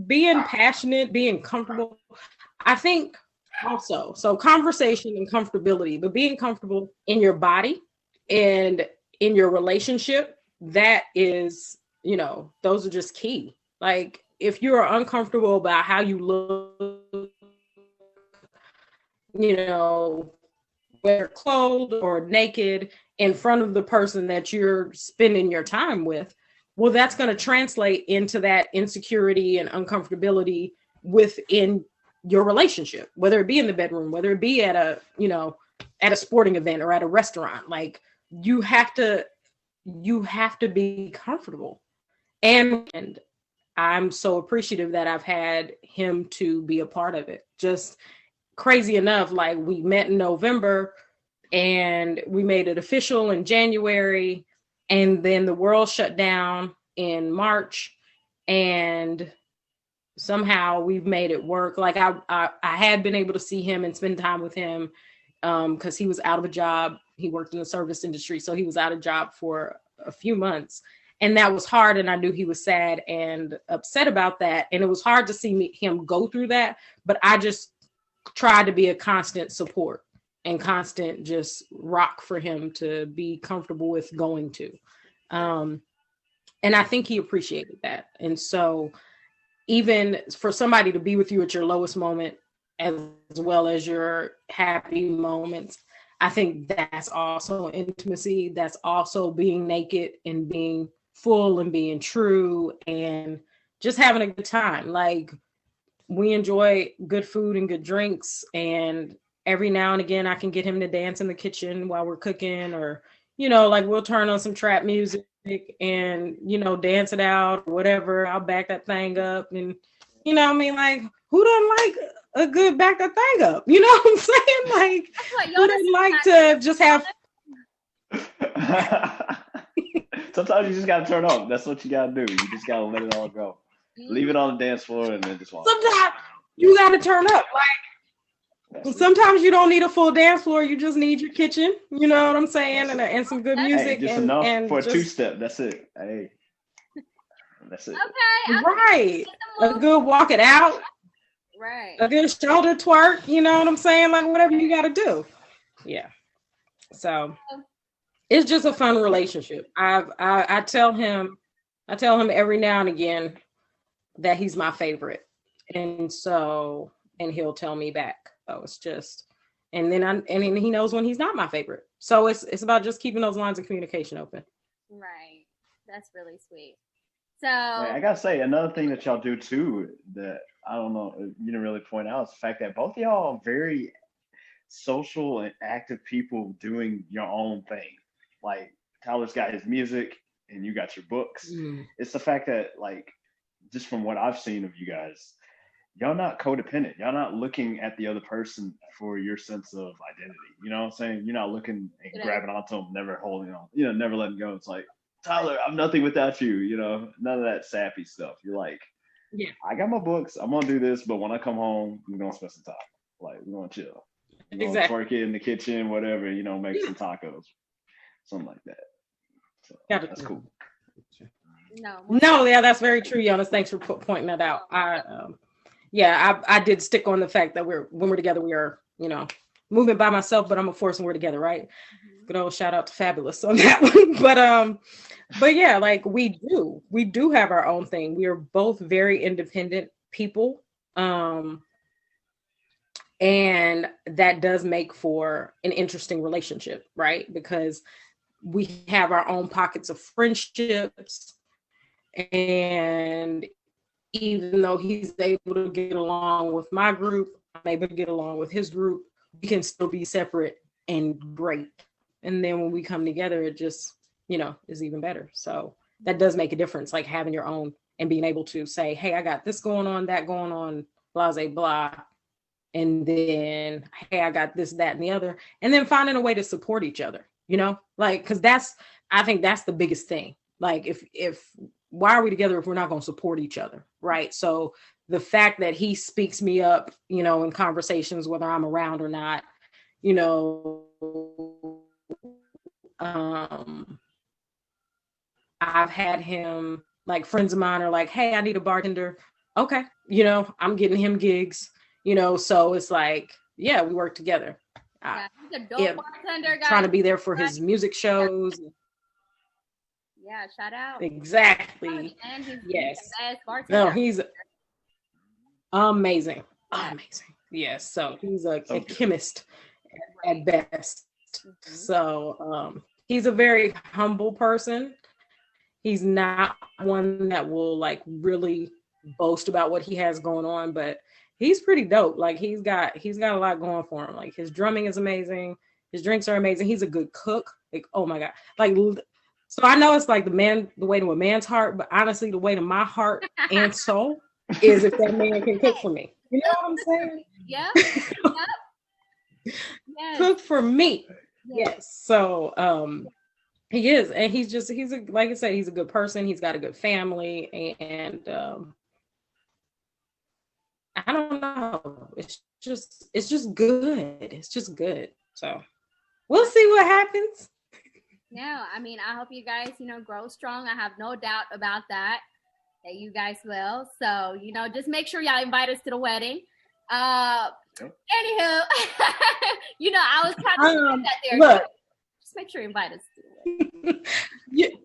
Speaker 3: being passionate, being comfortable. I think also, so conversation and comfortability, but being comfortable in your body and in your relationship, that is, those are just key. Like if you're uncomfortable about how you look, whether clothed or naked in front of the person that you're spending your time with, well, that's going to translate into that insecurity and uncomfortability within your relationship, whether it be in the bedroom, whether it be at a sporting event or at a restaurant. Like you have to be comfortable. And I'm so appreciative that I've had him to be a part of it. Just crazy enough, like we met in November and we made it official in January, and then the world shut down in March, and somehow we've made it work. Like I had been able to see him and spend time with him because he was out of a job. He worked in the service industry, so he was out of job for a few months, and that was hard. And I knew he was sad and upset about that, and it was hard to see him go through that. But I just tried to be a constant support and constant just rock for him to be comfortable with going to. And I think he appreciated that. And so even for somebody to be with you at your lowest moment, as well as your happy moments, I think that's also intimacy. That's also being naked and being full and being true and just having a good time. Like we enjoy good food and good drinks, and every now and again I can get him to dance in the kitchen while we're cooking, or like we'll turn on some trap music and, you know, dance it out, or whatever. I'll back that thing up. And, you know what I mean? Like, who doesn't like a good back that thing up? You know what I'm saying? Like, who doesn't like to just have.
Speaker 4: Sometimes you just gotta turn up. That's what you gotta do. You just gotta let it all go. Leave it on the dance floor and then just walk.
Speaker 3: Sometimes you gotta turn up. Like, sometimes you don't need a full dance floor. You just need your kitchen. You know what I'm saying? And some good music.
Speaker 4: Hey, just enough for a two-step. That's it. Hey, that's it.
Speaker 2: Okay.
Speaker 3: Right. A good walk it out.
Speaker 2: Right.
Speaker 3: A good shoulder twerk. You know what I'm saying? Like, whatever you gotta do. Yeah. So it's just a fun relationship. I tell him every now and again that he's my favorite, and he'll tell me back. So it's just, and he knows when he's not my favorite. So it's about just keeping those lines of communication open.
Speaker 2: Right. That's really sweet. So
Speaker 4: I gotta say, another thing that y'all do too that I don't know you didn't really point out is the fact that both of y'all are very social and active people doing your own thing. Like, Tyler's got his music and you got your books. It's the fact that, like, just from what I've seen of you guys, y'all not codependent. Y'all not looking at the other person for your sense of identity. You know what I'm saying? You're not looking and grabbing onto them, never holding on, you know, never letting go. It's like, Tyler, I'm nothing without you, you know, none of that sappy stuff. You're like,
Speaker 3: yeah,
Speaker 4: I got my books, I'm gonna do this, but when I come home, we're gonna spend some time. Like, we're gonna chill. We're gonna twerk it in the kitchen, whatever, you know, make some tacos. Something like that. So that's cool.
Speaker 3: No, yeah, that's very true, Yonas. Thanks for pointing that out. I did stick on the fact that when we're together, we are, you know, moving by myself, but I'm a force when we're together, right? Mm-hmm. Good old shout out to Fabulous on that one. But yeah, like we do have our own thing. We are both very independent people. And that does make for an interesting relationship, right? Because we have our own pockets of friendships, and even though he's able to get along with my group, I'm able to get along with his group, we can still be separate and great. And then when we come together, it just, you know, is even better. So that does make a difference, like having your own and being able to say, hey, I got this going on, that going on, blah, blah, blah. And then, hey, I got this, that, and the other. And then finding a way to support each other, you know, like, because I think that's the biggest thing. Like, if why are we together if we're not going to support each other, right? So the fact that he speaks me up, you know, in conversations, whether I'm around or not, you know, I've had him, like, friends of mine are like, hey, I need a bartender. Okay, you know, I'm getting him gigs. You know, so it's like, yeah, we work together.
Speaker 2: He's a dope bartender, guys.
Speaker 3: Trying to be there for his music shows.
Speaker 2: Yeah, shout out.
Speaker 3: Exactly.
Speaker 2: And he's
Speaker 3: the
Speaker 2: best bartender.
Speaker 3: No, he's amazing. Amazing. Yes. So he's a chemist at best. Mm-hmm. So he's a very humble person. He's not one that will, like, really boast about what he has going on, but he's pretty dope. Like, he's got a lot going for him. Like, his drumming is amazing. His drinks are amazing. He's a good cook. Like, oh my God. Like, so I know it's like the way to a man's heart, but honestly, the way to my heart and soul is if that man can cook for me. You know what I'm saying?
Speaker 2: Yeah.
Speaker 3: Yes. Cook for me. Yes. So he is, and like I said, he's a good person. He's got a good family, and I don't know. It's just good. It's just good. So we'll see what happens.
Speaker 2: No, I mean, I hope you guys, you know, grow strong. I have no doubt about that you guys will. So, you know, just make sure y'all invite us to the wedding. Anywho, you know, I was trying to put that there.
Speaker 3: Look,
Speaker 2: just make sure you invite us to the wedding.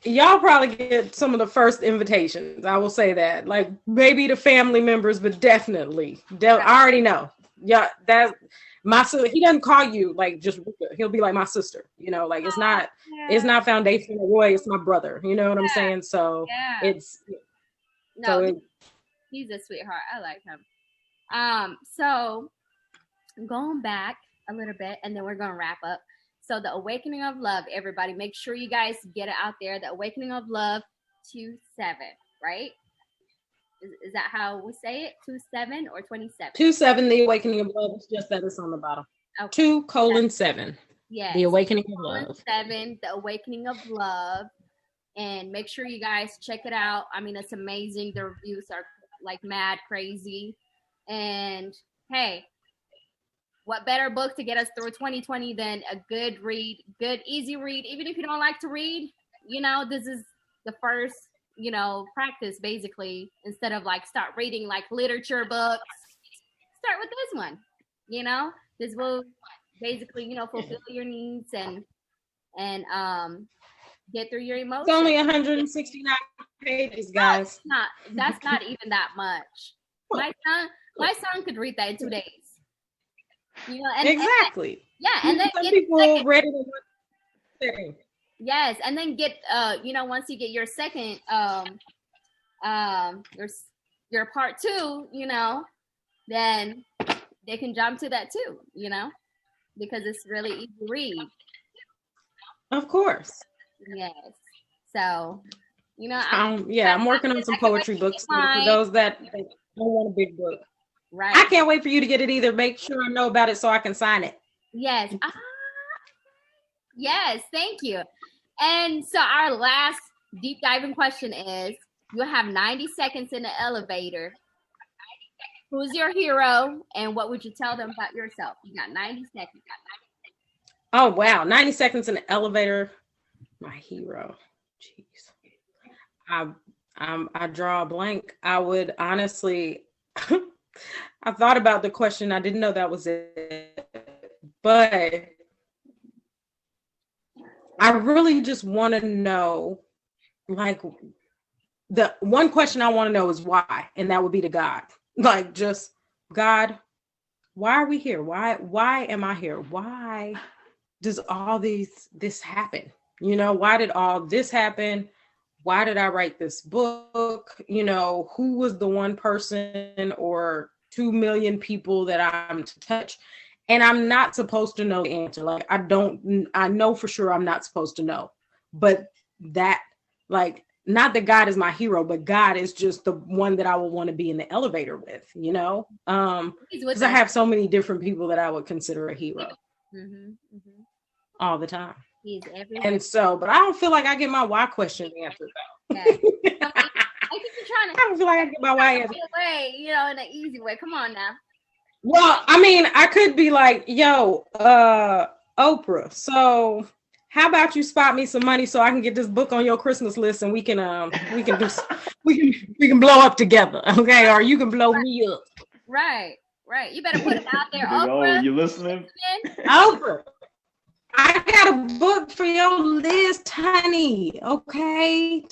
Speaker 3: Y'all probably get some of the first invitations. I will say that, like, maybe the family members, but definitely, I already know. Yeah, that my sister. He doesn't call you like just Rufta. He'll be like my sister. You know, like it's not foundational Roy. It's my brother. You know what I'm saying? So
Speaker 2: he's a sweetheart. I like him. So going back a little bit, and then we're gonna wrap up. So The Awakening of Love, everybody, make sure you guys get it out there. The Awakening of Love 27, right? Is that how we say it? 27 or 27?
Speaker 3: 27, The Awakening of Love. It's just that it's on the bottom.
Speaker 2: Okay.
Speaker 3: 2:7.
Speaker 2: Yes.
Speaker 3: The Awakening of Love.
Speaker 2: 7, The Awakening of Love. And make sure you guys check it out. I mean, it's amazing. The reviews are like mad crazy. And hey, what better book to get us through 2020 than a good read, good, easy read. Even if you don't like to read, you know, this is the first, you know, practice basically. Instead of like start reading like literature books, start with this one. You know, this will basically, you know, fulfill your needs and get through your emotions.
Speaker 3: It's only 169 pages, guys.
Speaker 2: No, that's not even that much. My son could read that in 2 days. You know, and
Speaker 3: exactly.
Speaker 2: And then
Speaker 3: some people read it in 1 sitting.
Speaker 2: Yes, and then get you know, once you get your second your part 2, you know, then they can jump to that too, you know, because it's really easy to read.
Speaker 3: Of course.
Speaker 2: Yes. So, you know,
Speaker 3: I'm working on some poetry books for those that don't want a big book.
Speaker 2: Right.
Speaker 3: I can't wait for you to get it either. Make sure I know about it so I can sign it.
Speaker 2: Yes. Yes, thank you. And so our last deep diving question is, you have 90 seconds in the elevator. Who's your hero and what would you tell them about yourself? You got 90 seconds.
Speaker 3: Oh, wow. 90 seconds in the elevator. My hero. Jeez. I draw a blank. I would honestly, I thought about the question. I didn't know that was it. But I really just want to know, like, the one question I want to know is why, and that would be to God. Like, just, God, why are we here? Why am I here? Why does all this happen? You know, why did all this happen? Why did I write this book? You know, who was the one person or 2 million people that I'm to touch? And I'm not supposed to know the answer. Like, I know for sure I'm not supposed to know. But that, like, not that God is my hero, but God is just the one that I would want to be in the elevator with, you know? Because I have so many different people that I would consider a hero all the time.
Speaker 2: He's everywhere.
Speaker 3: And so, but I don't feel like I get my why question answered though.
Speaker 2: Yeah. I think you're trying to.
Speaker 3: I don't feel like I get my why answer.
Speaker 2: Way, you know, in an easy way. Come on now.
Speaker 3: Well, I mean, I could be like, yo, Oprah. So how about you spot me some money so I can get this book on your Christmas list and we can blow up together, okay? Or you can blow me up.
Speaker 2: Right. You better put it out there, Oprah.
Speaker 4: You listening?
Speaker 3: Oprah, I got a book for your list, honey. Okay,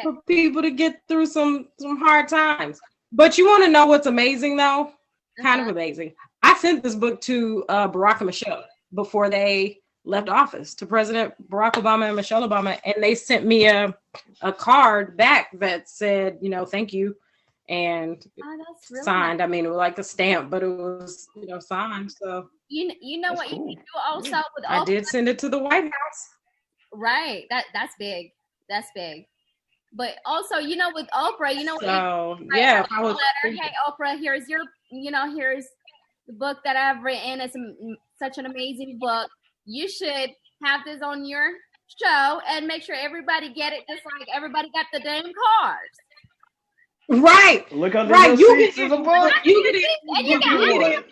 Speaker 3: for people to get through some hard times. But you want to know what's amazing though? Kind of amazing. I sent this book to Barack and Michelle before they left office, to President Barack Obama and Michelle Obama, and they sent me a card back that said, you know, thank you, and
Speaker 2: that's really
Speaker 3: signed.
Speaker 2: Nice.
Speaker 3: I mean, it was like a stamp, but it was, you know, signed. So
Speaker 2: you know
Speaker 4: that's
Speaker 2: what
Speaker 4: cool.
Speaker 2: you can do also with
Speaker 3: I did send it to the White House.
Speaker 2: Right. That's big. That's big. But also, you know, with Oprah, you know,
Speaker 3: so yeah,
Speaker 2: I was letter, hey Oprah, here's the book that I've written. It's such an amazing book. You should have this on your show and make sure everybody get it, just like everybody got the damn cards.
Speaker 3: Right.
Speaker 4: Look under
Speaker 3: right.
Speaker 4: your seats in the book.
Speaker 2: You got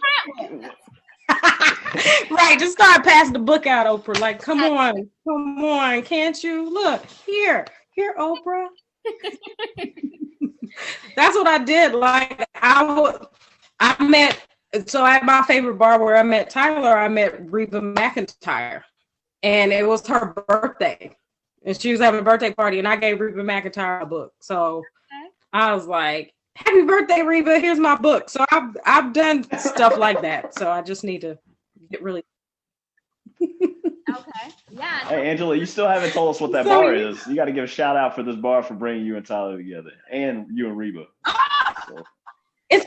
Speaker 3: right. Just start passing the book out, Oprah. Like, come on, can't you? Look, here, Oprah. That's what I did. Like, I met. So at my favorite bar where I met Tyler, I met Reba McEntire, and it was her birthday, and she was having a birthday party, and I gave Reba McEntire a book. So I was like, "Happy birthday, Reba! Here's my book." So I've done stuff like that. So I just need to get really.
Speaker 2: Okay. Yeah.
Speaker 4: Hey, Angela, you still haven't told us what that bar is. You got to give a shout out for this bar for bringing you and Tyler together, and you and Reba. So.
Speaker 3: It's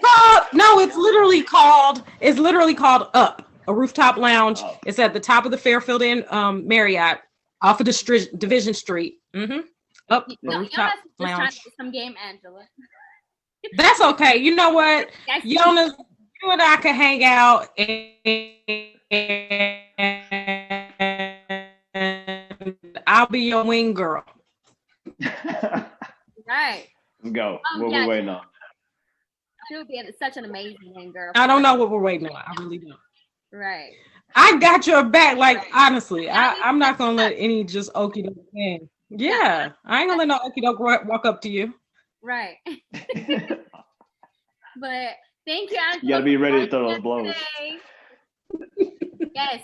Speaker 3: literally called Up. a rooftop lounge.
Speaker 4: Oh.
Speaker 3: It's at the top of the Fairfield Inn Marriott, off of the Division Street. Up a
Speaker 2: No,
Speaker 3: rooftop
Speaker 2: Jonas just trying
Speaker 3: lounge.
Speaker 2: to get some game, Angela.
Speaker 3: That's okay. You know what,
Speaker 2: Yes.
Speaker 3: Yonas, you and I can hang out, and I'll be your wing girl.
Speaker 2: Right.
Speaker 4: Let's go. What
Speaker 2: yeah,
Speaker 4: we waiting on?
Speaker 2: She would be such an amazing wing girl.
Speaker 3: I don't know what we're waiting on. I really don't.
Speaker 2: Right.
Speaker 3: I got your back. Like, honestly, I'm not gonna let any just okie doke thing. Yeah, I ain't gonna let no okie doke walk up to you.
Speaker 2: Right. But thank you, Angela.
Speaker 4: You gotta be ready to throw those blows.
Speaker 2: Yes.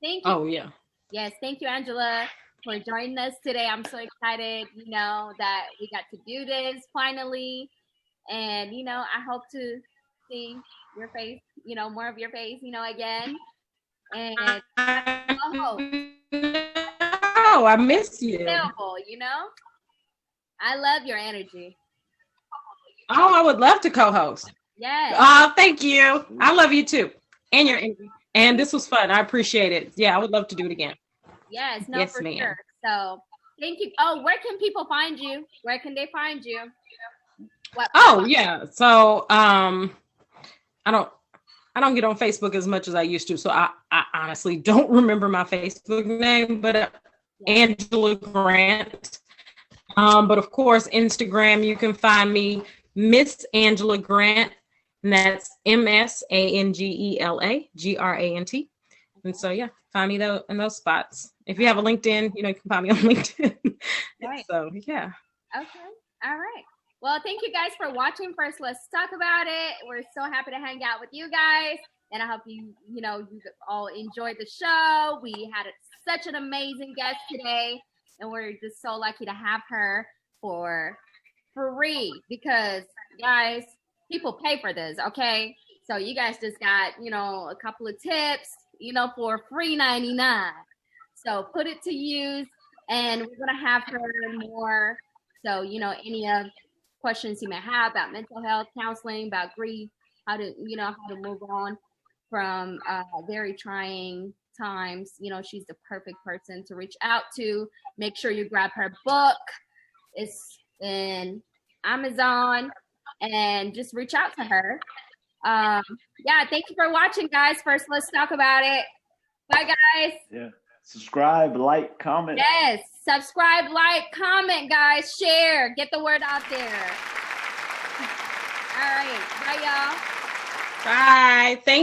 Speaker 2: Thank you.
Speaker 3: Oh yeah.
Speaker 2: Yes, thank you, Angela, for joining us today. I'm so excited, that we got to do this finally. And, I hope to see your face, more of your face, again. And
Speaker 3: oh, I miss you.
Speaker 2: available, I love your energy.
Speaker 3: Oh, I would love to co-host.
Speaker 2: Yes.
Speaker 3: Thank you. I love you too. And your energy. And this was fun. I appreciate it. Yeah, I would love to do it again.
Speaker 2: Yes,
Speaker 3: yes,
Speaker 2: for
Speaker 3: ma'am.
Speaker 2: sure. So thank you. Oh, where can people find you? Where can they find you?
Speaker 3: Yeah. So I don't get on Facebook as much as I used to. So I honestly don't remember my Facebook name, but Angela Grant. But of course, Instagram, you can find me Miss Angela Grant, and that's MSANGELA GRANT. And so find me in those spots. If you have a LinkedIn, you can find me on LinkedIn.
Speaker 2: Right.
Speaker 3: So yeah.
Speaker 2: Okay. All right. Well, thank you guys for watching. First, let's talk about it. We're so happy to hang out with you guys, and I hope you all enjoyed the show. We had such an amazing guest today, and we're just so lucky to have her for free because, guys, people pay for this, okay? So you guys just got, a couple of tips, for free 99. So put it to use, and we're going to have her more. So, any of questions you may have about mental health, counseling, about grief, how to move on from very trying times. She's the perfect person to reach out to. Make sure you grab her book. It's in Amazon, and just reach out to her. Thank you for watching, guys. First, let's talk about it. Bye, guys.
Speaker 4: Yeah. Subscribe, like, comment.
Speaker 2: Yes. Subscribe, like, comment, guys. Share. Get the word out there. All right. Bye, y'all.
Speaker 3: Bye. Thank